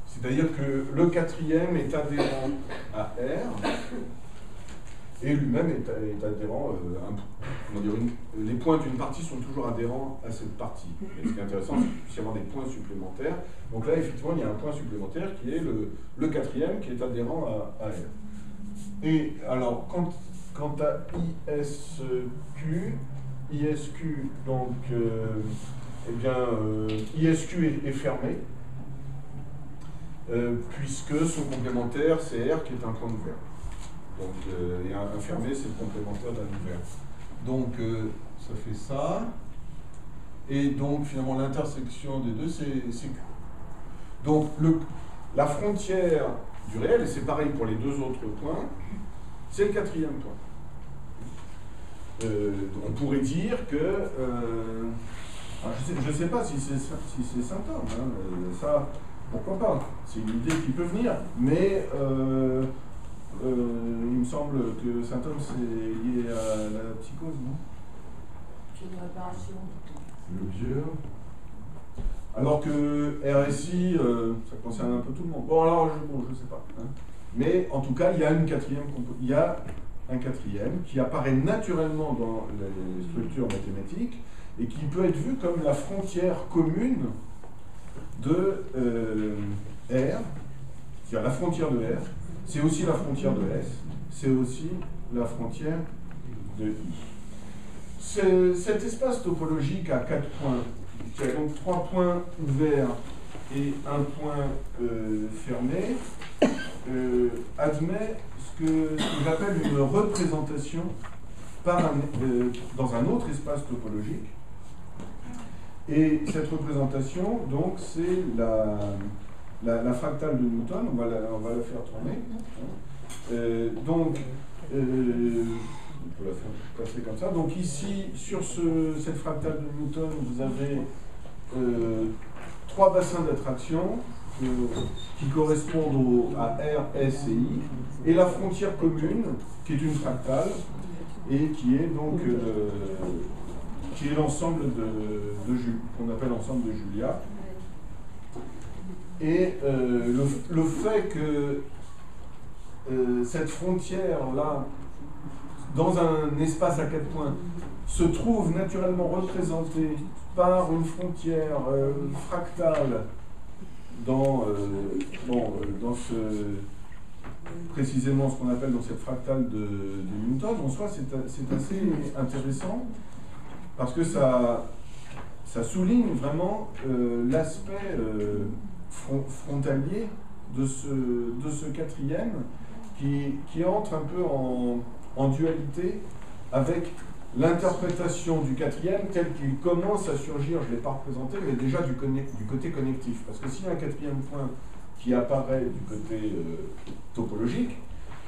Speaker 2: C'est-à-dire que le 4e est adhérent à R, et lui-même est adhérent les points d'une partie sont toujours adhérents à cette partie. Et ce qui est intéressant, c'est qu'il puisse y avoir des points supplémentaires. Donc là, effectivement, il y a un point supplémentaire qui est le 4e qui est adhérent à R. Et alors, quant à ISQ, donc, ISQ est fermé, puisque son complémentaire, c'est R qui est un point ouvert. Donc, et un fermé, c'est le complémentaire d'un ouvert. Donc, ça fait ça. Et donc, finalement, l'intersection des deux, c'est Q. Donc, la frontière du réel, et c'est pareil pour les 2 autres points, c'est le 4e point. On pourrait dire que... je ne sais pas si c'est Saint-Homme, hein, ça, pourquoi pas. C'est une idée qui peut venir, mais... il me semble que Saint-Homme, c'est lié à la psychose, non?
Speaker 3: C'est une réparation.
Speaker 2: L'objet. Alors que RSI, ça concerne un peu tout le monde. Bon, alors, je ne sais pas. Hein. Mais en tout cas, il y a un 4e qui apparaît naturellement dans les structures mathématiques et qui peut être vu comme la frontière commune de R, c'est-à-dire la frontière de R. C'est aussi la frontière de S, c'est aussi la frontière de I. Cet espace topologique à 4 points, qui a donc 3 points ouverts et un point fermé, admet ce que j'appelle une représentation dans un autre espace topologique. Et cette représentation, donc, c'est la fractale de Newton, on va la faire tourner. Donc, on peut la faire passer comme ça. Donc ici, sur cette fractale de Newton, vous avez 3 bassins d'attraction qui correspondent à R, S et I, et la frontière commune, qui est une fractale, et qui est donc l'ensemble qu'on appelle l'ensemble de Julia. Et le fait que cette frontière-là, dans un espace à 4 points, se trouve naturellement représentée par une frontière fractale dans précisément ce qu'on appelle dans cette fractale de Newton, en soi, c'est assez intéressant parce que ça souligne vraiment l'aspect frontalier de ce quatrième qui entre un peu en dualité avec l'interprétation du quatrième tel qu'il commence à surgir, je ne l'ai pas représenté, mais déjà du côté connectif. Parce que s'il y a un quatrième point qui apparaît du côté topologique,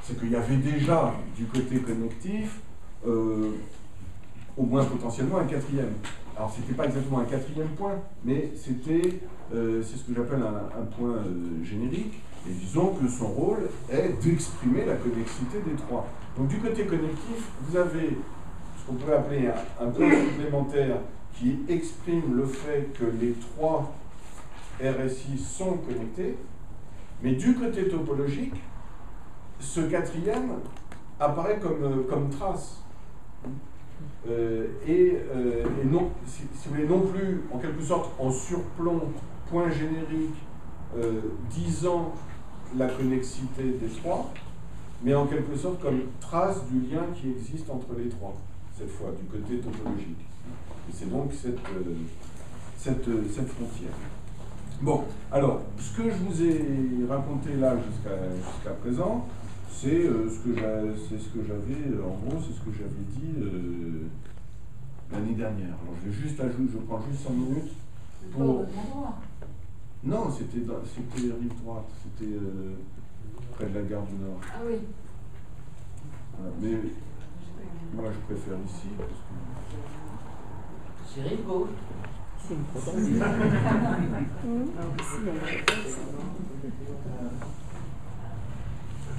Speaker 2: c'est qu'il y avait déjà du côté connectif au moins potentiellement un quatrième. Alors c'était pas exactement un quatrième point, mais c'était, c'est ce que j'appelle un point générique, et disons que son rôle est d'exprimer la connexité des trois. Donc du côté connectif, vous avez ce qu'on pourrait appeler un point supplémentaire qui exprime le fait que les trois RSI sont connectés, mais du côté topologique, ce quatrième apparaît comme trace. Et non, si vous voulez, non plus en quelque sorte en surplomb, point générique, disant la connexité des trois, mais en quelque sorte comme trace du lien qui existe entre les trois, cette fois, du côté topologique. Et c'est donc cette frontière. Bon, alors, ce que je vous ai raconté là jusqu'à présent, c'est ce que j'avais, en gros, c'est ce que j'avais dit l'année dernière. Alors, je vais juste ajouter, je prends juste 5 minutes pour... Non, c'était rive droite, c'était près de la gare du Nord.
Speaker 3: Ah oui.
Speaker 2: Voilà, mais moi, je préfère ici. Parce que...
Speaker 4: C'est rive gauche. C'est une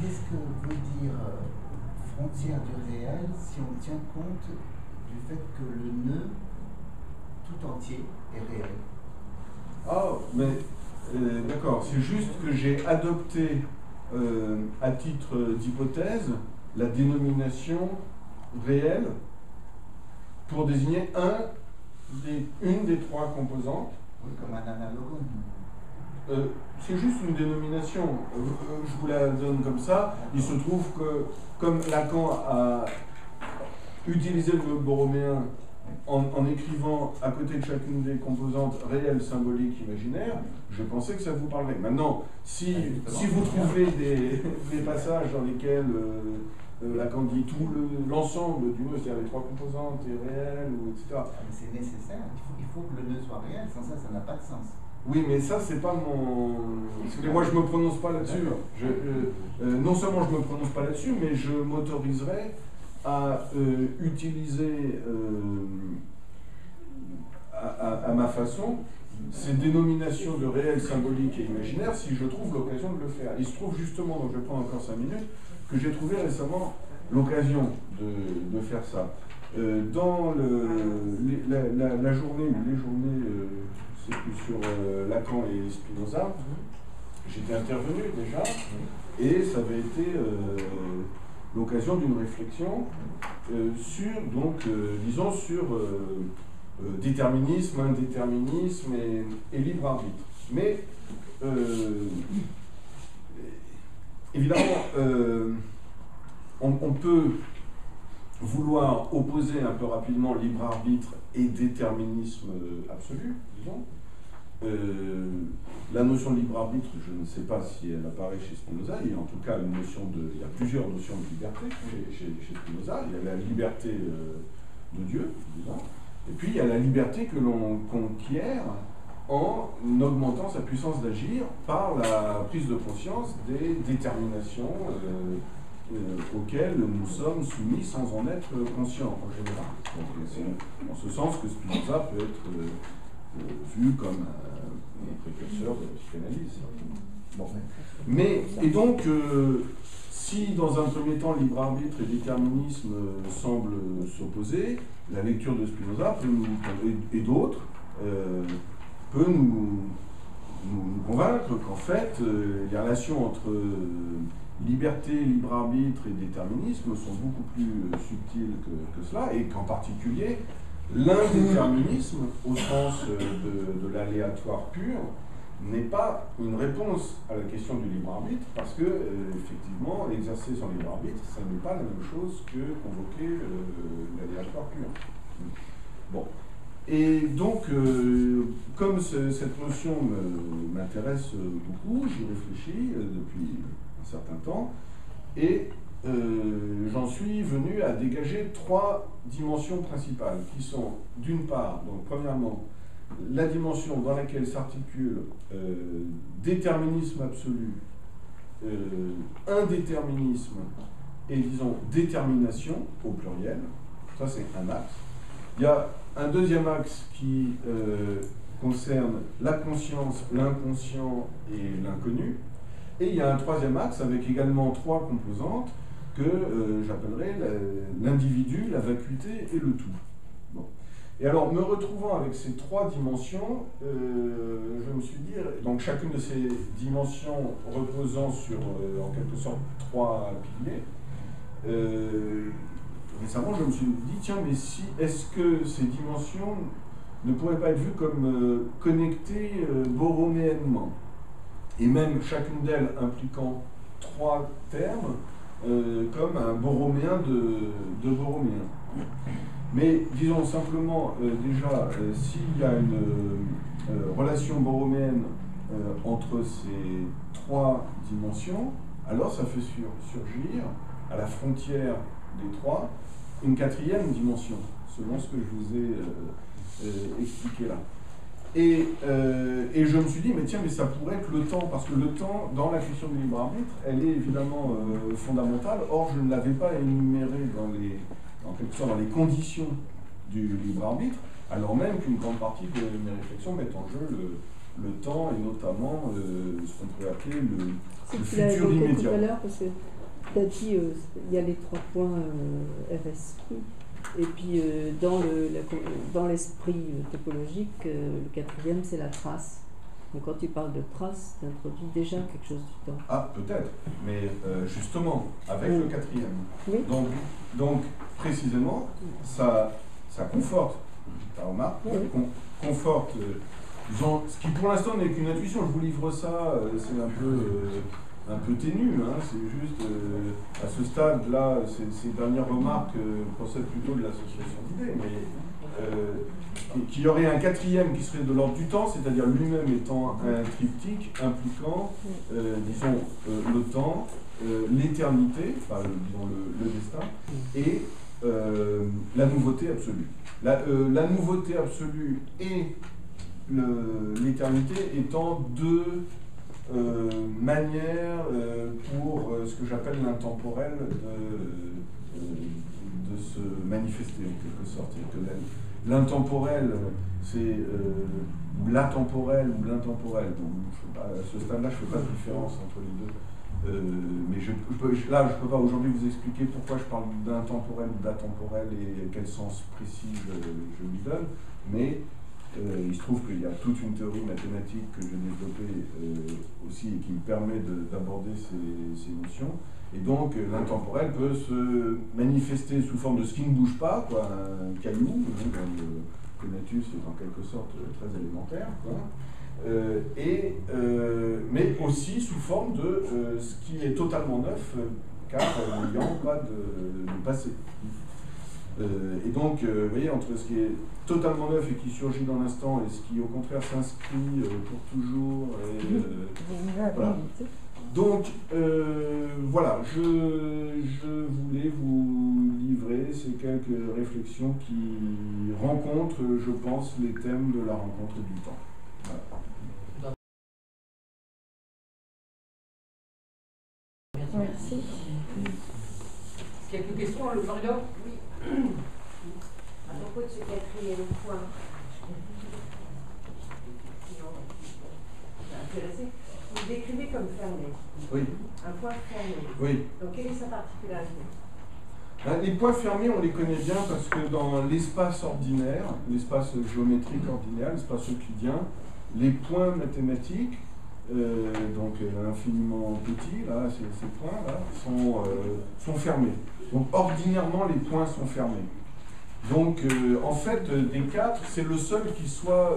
Speaker 5: Qu'est-ce que veut dire frontière du réel si on tient compte du fait que le nœud tout entier est réel?
Speaker 2: Ah, mais d'accord, c'est juste que j'ai adopté à titre d'hypothèse la dénomination réelle pour désigner une des trois composantes.
Speaker 5: Oui, comme un analogue.
Speaker 2: C'est juste une dénomination. Je vous la donne comme ça. Il se trouve que, comme Lacan a utilisé le borroméen en écrivant à côté de chacune des composantes réelles, symboliques, imaginaires, je pensais que ça vous parlerait. Maintenant, si vous trouvez des passages dans lesquels Lacan dit tout l'ensemble du nœud, c'est-à-dire les trois composantes est réel, etc.
Speaker 5: Mais c'est nécessaire, il faut que le nœud soit réel, sans ça, ça n'a pas de sens.
Speaker 2: Oui, mais ça, c'est pas mon... Excusez-moi, je me prononce pas là-dessus. Non seulement je me prononce pas là-dessus, mais je m'autoriserai à utiliser à ma façon ces dénominations de réel, symbolique et imaginaire si je trouve l'occasion de le faire. Il se trouve justement, donc je vais prendre encore 5 minutes, que j'ai trouvé récemment l'occasion de faire ça. Dans la journée, ou les journées sur Lacan et Spinoza, j'étais intervenu déjà, et ça avait été l'occasion d'une réflexion sur, donc, disons, sur déterminisme, indéterminisme et libre arbitre. Mais, évidemment, on peut vouloir opposer un peu rapidement libre arbitre et déterminisme absolu, disons. La notion de libre arbitre, je ne sais pas si elle apparaît chez Spinoza, il y a en tout cas il y a plusieurs notions de liberté chez Spinoza. Il y a la liberté de Dieu, disons, et puis il y a la liberté que l'on conquiert en augmentant sa puissance d'agir par la prise de conscience des déterminations auxquelles nous sommes soumis sans en être conscients en général. Donc c'est en ce sens que Spinoza peut être vu comme un précurseur de la psychanalyse. Bon. Mais, et donc, si dans un premier temps libre arbitre et déterminisme semblent s'opposer, la lecture de Spinoza et d'autres peut nous convaincre qu'en fait, les relations entre liberté, libre arbitre et déterminisme sont beaucoup plus subtiles que cela, et qu'en particulier, l'indéterminisme, au sens de l'aléatoire pur, n'est pas une réponse à la question du libre arbitre, parce que, effectivement, exercer son libre arbitre, ça n'est pas la même chose que convoquer l'aléatoire pur. Bon. Et donc, comme cette notion m'intéresse beaucoup, j'y réfléchis depuis un certain temps, et j'en suis venu à dégager 3 dimensions principales, qui sont, d'une part, donc premièrement, la dimension dans laquelle s'articule déterminisme absolu, indéterminisme et, disons, détermination au pluriel. Ça, c'est un axe. Il y a un deuxième axe qui concerne la conscience, l'inconscient et l'inconnu. Et il y a un troisième axe avec également 3 composantes que j'appellerais l'individu, la vacuité et le tout. Bon. Et alors, me retrouvant avec ces 3 dimensions, je me suis dit, donc chacune de ces dimensions reposant sur, en quelque sorte, 3 piliers, récemment, je me suis dit, tiens, mais si, est-ce que ces dimensions ne pourraient pas être vues comme connectées borroméennement, et même chacune d'elles impliquant 3 termes, comme un borroméen de borroméen. Mais disons simplement, déjà, s'il y a une relation borroméenne entre ces 3 dimensions, alors ça fait surgir, à la frontière des 3, une 4e dimension, selon ce que je vous ai expliqué là. Et je me suis dit, mais tiens, mais ça pourrait être le temps, parce que le temps, dans la question du libre arbitre, elle est évidemment fondamentale. Or, je ne l'avais pas énumérée en quelque sorte dans les conditions du libre arbitre, alors même qu'une grande partie de mes réflexions mettent en jeu le temps, et notamment ce qu'on pourrait appeler le futur immédiat.
Speaker 4: Tout à l'heure, parce que tu as dit, il y a les 3 points RSI. Et puis dans l'esprit topologique, le 4e, c'est la trace. Donc quand tu parles de trace, tu introduis déjà quelque chose du temps.
Speaker 2: Ah, peut-être, mais justement, avec le 4e.
Speaker 4: Oui.
Speaker 2: Donc précisément, ça conforte, ta remarque, conforte, disons, ce qui pour l'instant n'est qu'une intuition. Je vous livre ça, c'est un peu ténu, hein, c'est juste à ce stade-là, ces dernières remarques procèdent plutôt de l'association d'idées, mais qu'il y aurait un 4e qui serait de l'ordre du temps, c'est-à-dire lui-même étant un triptyque impliquant, disons, le temps, l'éternité, enfin, disons le destin, et la nouveauté absolue. La nouveauté absolue et l'éternité étant 2 manière pour ce que j'appelle l'intemporel de se manifester en quelque sorte. L'intemporel, c'est l'atemporel ou l'intemporel. À ce stade-là, je ne fais pas de différence entre les deux. Mais je ne peux pas aujourd'hui vous expliquer pourquoi je parle d'intemporel ou d'atemporel et quel sens précis je lui donne. Mais il se trouve qu'il y a toute une théorie mathématique que j'ai développée aussi et qui me permet d'aborder ces notions. Et donc l'intemporel peut se manifester sous forme de ce qui ne bouge pas, quoi, un caillou, le natus est en quelque sorte très élémentaire, quoi. Mais aussi sous forme de ce qui est totalement neuf, car n'ayant pas de passé. Et donc, vous voyez, entre ce qui est totalement neuf et qui surgit dans l'instant et ce qui, au contraire, s'inscrit pour toujours. Voilà. Donc, voilà, je voulais vous livrer ces quelques réflexions qui rencontrent, je pense, les thèmes de la rencontre du temps. Voilà.
Speaker 3: Merci.
Speaker 6: Quelques questions, Mario?
Speaker 7: Oui. À propos de ce 4e point, qui m'a intéressé, vous le décrivez comme fermé.
Speaker 2: Oui.
Speaker 7: Un point fermé.
Speaker 2: Oui.
Speaker 7: Donc, quelle est sa particularité?
Speaker 2: Les points fermés, on les connaît bien parce que dans l'espace ordinaire, l'espace géométrique ordinaire, l'espace euclidien, les points mathématiques, donc infiniment petits, là, ces points-là, sont fermés. Donc ordinairement, les points sont fermés. Donc, en fait, des 4, c'est le seul qui soit,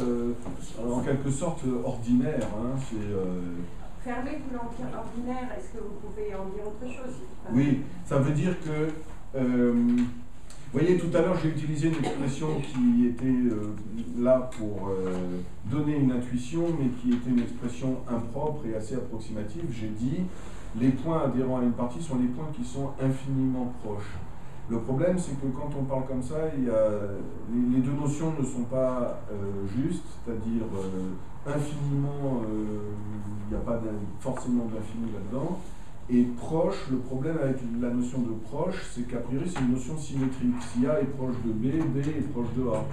Speaker 2: en quelque sorte, ordinaire. Hein.
Speaker 7: Fermé, vous l'empire ordinaire, est-ce que vous pouvez en dire autre chose?
Speaker 2: Oui, ça veut dire que... vous voyez, tout à l'heure, j'ai utilisé une expression qui était là pour donner une intuition, mais qui était une expression impropre et assez approximative. J'ai dit, les points adhérents à une partie sont les points qui sont infiniment proches. Le problème, c'est que quand on parle comme ça, les deux notions ne sont pas justes, c'est-à-dire infiniment, il n'y a pas forcément d'infini là-dedans. Et proche, le problème avec la notion de proche, c'est qu'a priori, c'est une notion symétrique. Si A est proche de B, B est proche de A.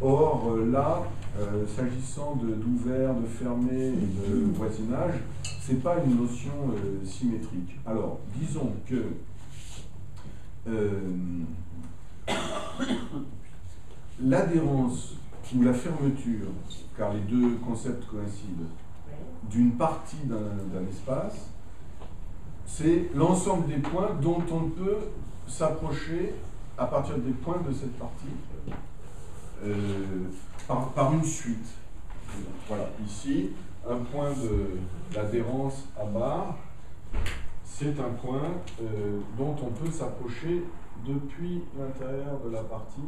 Speaker 2: Or, là, s'agissant d'ouvert, de fermé et de voisinage, ce n'est pas une notion symétrique. Alors, disons que l'adhérence ou la fermeture, car les deux concepts coïncident, d'une partie d'un espace, c'est l'ensemble des points dont on peut s'approcher à partir des points de cette partie par une suite. Voilà, ici, un point de l'adhérence à barre, c'est un point dont on peut s'approcher depuis l'intérieur de la partie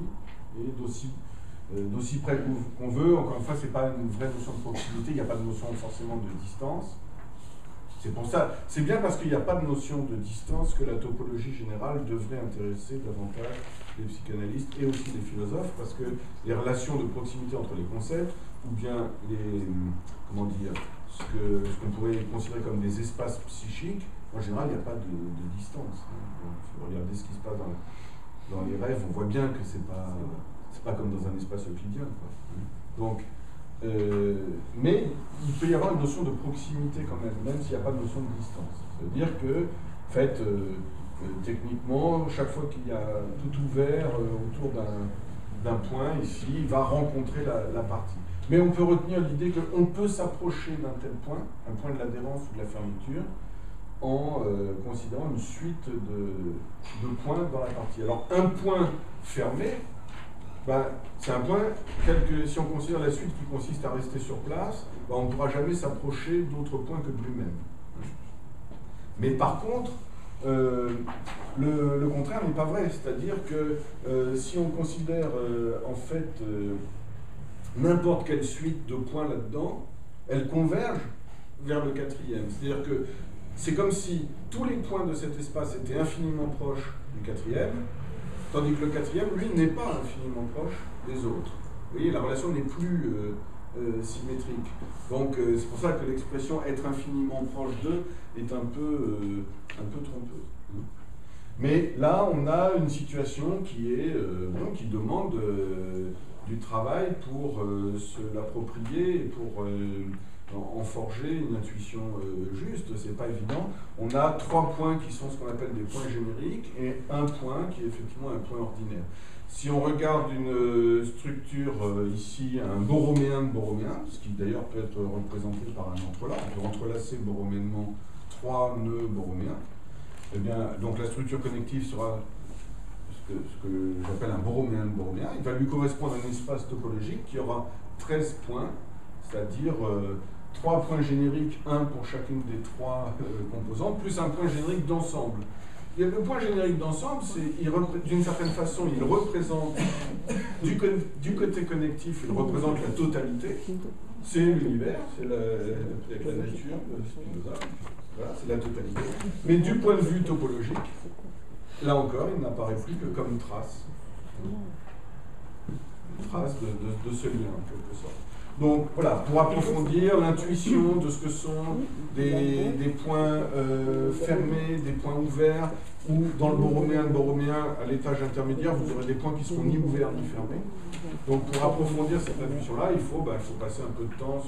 Speaker 2: et d'aussi près qu'on veut. Encore une fois, ce n'est pas une vraie notion de proximité, il n'y a pas de notion forcément de distance. C'est pour ça, c'est bien parce qu'il n'y a pas de notion de distance que la topologie générale devrait intéresser davantage les psychanalystes et aussi les philosophes, parce que les relations de proximité entre les concepts, ou bien ce qu'on pourrait considérer comme des espaces psychiques, en général, il n'y a pas de distance. Donc, si vous regardez ce qui se passe dans les rêves, on voit bien que c'est pas comme dans un espace euclidien, quoi. Donc, mais il peut y avoir une notion de proximité quand même s'il n'y a pas de notion de distance. Ça veut dire que, en fait, techniquement, chaque fois qu'il y a tout ouvert autour d'un point ici, il va rencontrer la partie. Mais on peut retenir l'idée qu'on peut s'approcher d'un tel point, un point de l'adhérence ou de la fermeture, en considérant une suite de points dans la partie. Alors, un point fermé, c'est un point, si on considère la suite qui consiste à rester sur place, on ne pourra jamais s'approcher d'autres points que de lui-même. Mais par contre, le contraire n'est pas vrai, c'est-à-dire que si on considère en fait n'importe quelle suite de points là-dedans, elle converge vers le quatrième. C'est-à-dire que c'est comme si tous les points de cet espace étaient infiniment proches du quatrième, tandis que le quatrième, lui, n'est pas infiniment proche des autres. Vous voyez, la relation n'est plus symétrique. Donc, c'est pour ça que l'expression « être infiniment proche d'eux » est un peu trompeuse. Mais là, on a une situation qui demande du travail pour se l'approprier et pour en forger une intuition juste. C'est pas évident. On a 3 points qui sont ce qu'on appelle des points génériques et un point qui est effectivement un point ordinaire. Si on regarde une structure ici, un borroméen de borroméen, ce qui d'ailleurs peut être représenté par un entrelac, on peut entrelacer borroméennement 3 nœuds borroméens, eh bien, donc la structure connective sera ce que j'appelle un borroméen de borroméen. Il va lui correspondre un espace topologique qui aura 13 points, c'est-à-dire 3 points génériques, 1 pour chacune des 3 composantes, plus un point générique d'ensemble. Et le point générique d'ensemble, d'une certaine façon, il représente, du côté connectif, il représente la totalité. C'est l'univers, c'est la nature, voilà, c'est la totalité. Mais du point de vue topologique, là encore, il n'apparaît plus que comme une trace. Une trace de ce lien, en quelque sorte. Donc voilà, pour approfondir l'intuition de ce que sont des points fermés, des points ouverts, ou dans le borroméen, à l'étage intermédiaire, vous aurez des points qui seront ni ouverts ni fermés. Donc pour approfondir cette intuition-là, il faut passer un peu de temps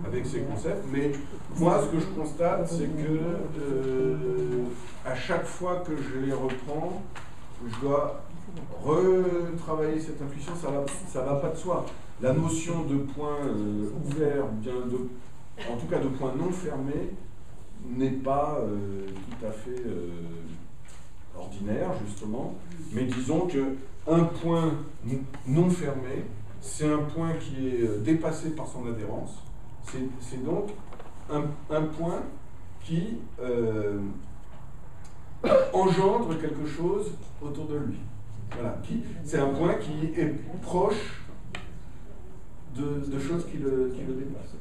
Speaker 2: avec ces concepts. Mais moi, ce que je constate, c'est que à chaque fois que je les reprends, je dois retravailler cette intuition, ça va pas de soi. La notion de point ouvert, en tout cas de point non fermé, n'est pas tout à fait ordinaire, justement, mais disons qu'un point non fermé, c'est un point qui est dépassé par son adhérence. C'est donc un point qui engendre quelque chose autour de lui. Voilà. C'est un point qui est proche de choses qui le dépassent.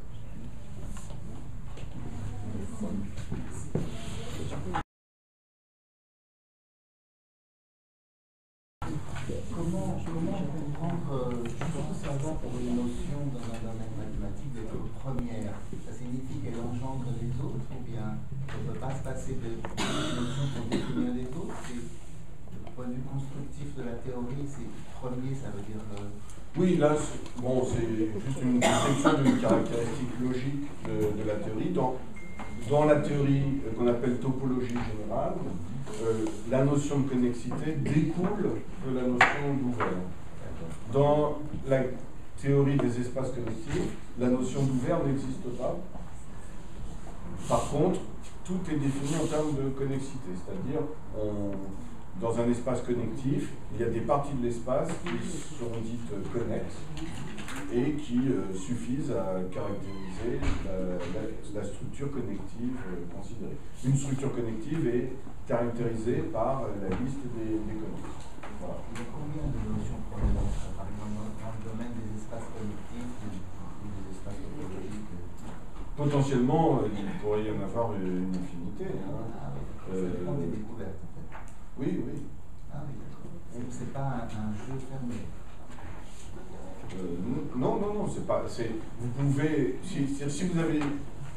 Speaker 5: Comment comprendre, surtout savoir pour une notion dans un domaine mathématique d'être première, ça signifie qu'elle engendre les autres ou bien on ne peut pas se passer de notion pour définir les autres? Du point de vue constructif de la théorie, c'est premier, ça veut dire...
Speaker 2: Oui, là, c'est juste une description d'une caractéristique logique de la théorie. Dans la théorie qu'on appelle topologie générale, la notion de connexité découle de la notion d'ouvert. Dans la théorie des espaces connectifs, la notion d'ouvert n'existe pas. Par contre, tout est défini en termes de connexité, c'est-à-dire dans un espace connectif, il y a des parties de l'espace qui seront dites connexes et qui suffisent à caractériser la structure connective considérée. Une structure connective est caractérisée par la liste des connexes. Voilà.
Speaker 5: Il y a combien de notions problématiques, par exemple, dans le domaine des espaces connectifs ou des espaces topologiques?
Speaker 2: Potentiellement, il pourrait y en avoir une infinité.
Speaker 5: Ah oui, ça dépend des découvertes, en fait.
Speaker 2: Oui, oui.
Speaker 5: Ah oui, d'accord. C'est pas un jeu fermé.
Speaker 2: Non, c'est pas. Vous pouvez, si vous avez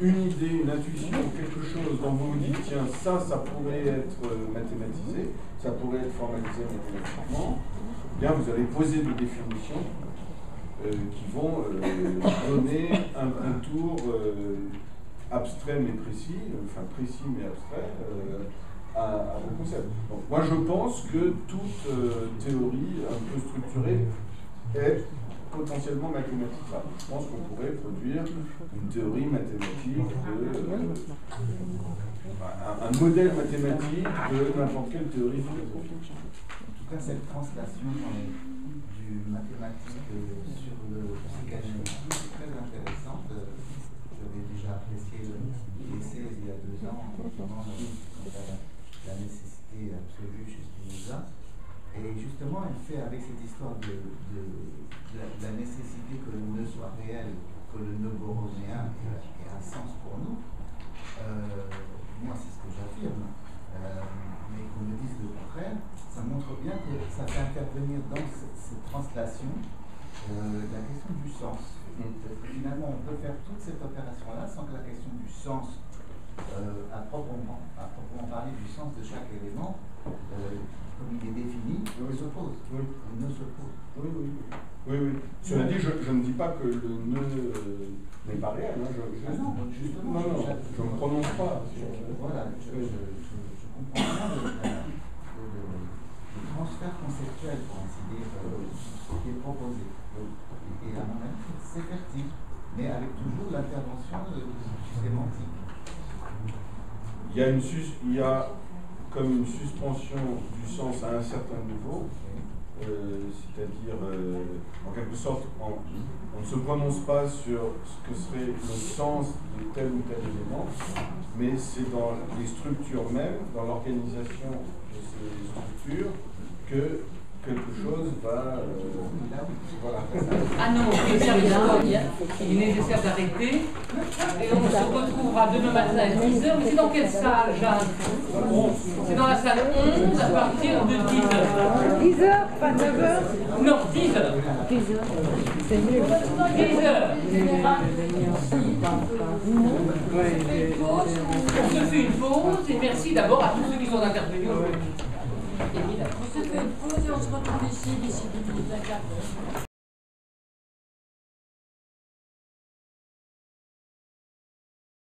Speaker 2: une idée, une intuition, quelque chose dont vous vous dites, tiens, ça pourrait être mathématisé, ça pourrait être formalisé mathématiquement, bien vous allez poser des définitions qui vont donner un tour abstrait mais précis, enfin précis mais abstrait, à vos concepts. Donc, moi je pense que toute théorie un peu structurée est potentiellement mathématisable. Je pense qu'on pourrait produire une théorie mathématique un modèle mathématique de n'importe quelle théorie philosophique.
Speaker 5: En tout cas, cette translation du mathématique sur le psychanalytique est très intéressante. J'avais déjà apprécié l'essai il y a 2 ans, quant à la nécessité absolue chez Spinoza. Et justement, elle fait avec cette histoire de la nécessité que le nœud soit réel, que le nœud borroméen ait un sens pour nous. Moi, c'est ce que j'affirme. Mais qu'on me dise le contraire, ça montre bien que ça fait intervenir dans cette translation la question du sens. Finalement, on peut faire toute cette opération-là sans que la question du sens, à proprement parler du sens de chaque élément, comme il est défini, se pose.
Speaker 2: Oui.
Speaker 5: Il ne se pose.
Speaker 2: Oui. Cela dit, je ne dis pas que le nœud n'est pas réel. Hein.
Speaker 5: Non, justement.
Speaker 2: Je ne me prononce pas.
Speaker 5: Voilà, je comprends bien le transfert conceptuel, pour ainsi dire, qui est proposé. Et à mon avis, c'est fertile, mais avec toujours l'intervention sémantique.
Speaker 2: Il y a comme une suspension du sens à un certain niveau, c'est-à-dire, en quelque sorte, on ne se prononce pas sur ce que serait le sens de tel ou tel élément, mais c'est dans les structures mêmes, dans l'organisation de ces structures, que quelque chose va... voilà.
Speaker 6: Ah non, il est nécessaire d'arrêter. Et on se retrouvera demain matin à 10h. Mais c'est dans quelle salle, Jeanne? C'est dans la salle 11 à partir de 10h.
Speaker 4: 10h, pas 9h?
Speaker 6: Non, 10h.
Speaker 4: 10h. C'est mieux.
Speaker 6: 10h. On se fait une pause et merci d'abord à tous ceux qui sont intervenus.
Speaker 3: On se fait une pause et on se retrouve ici d'ici 10 minutes, un quart d'heure.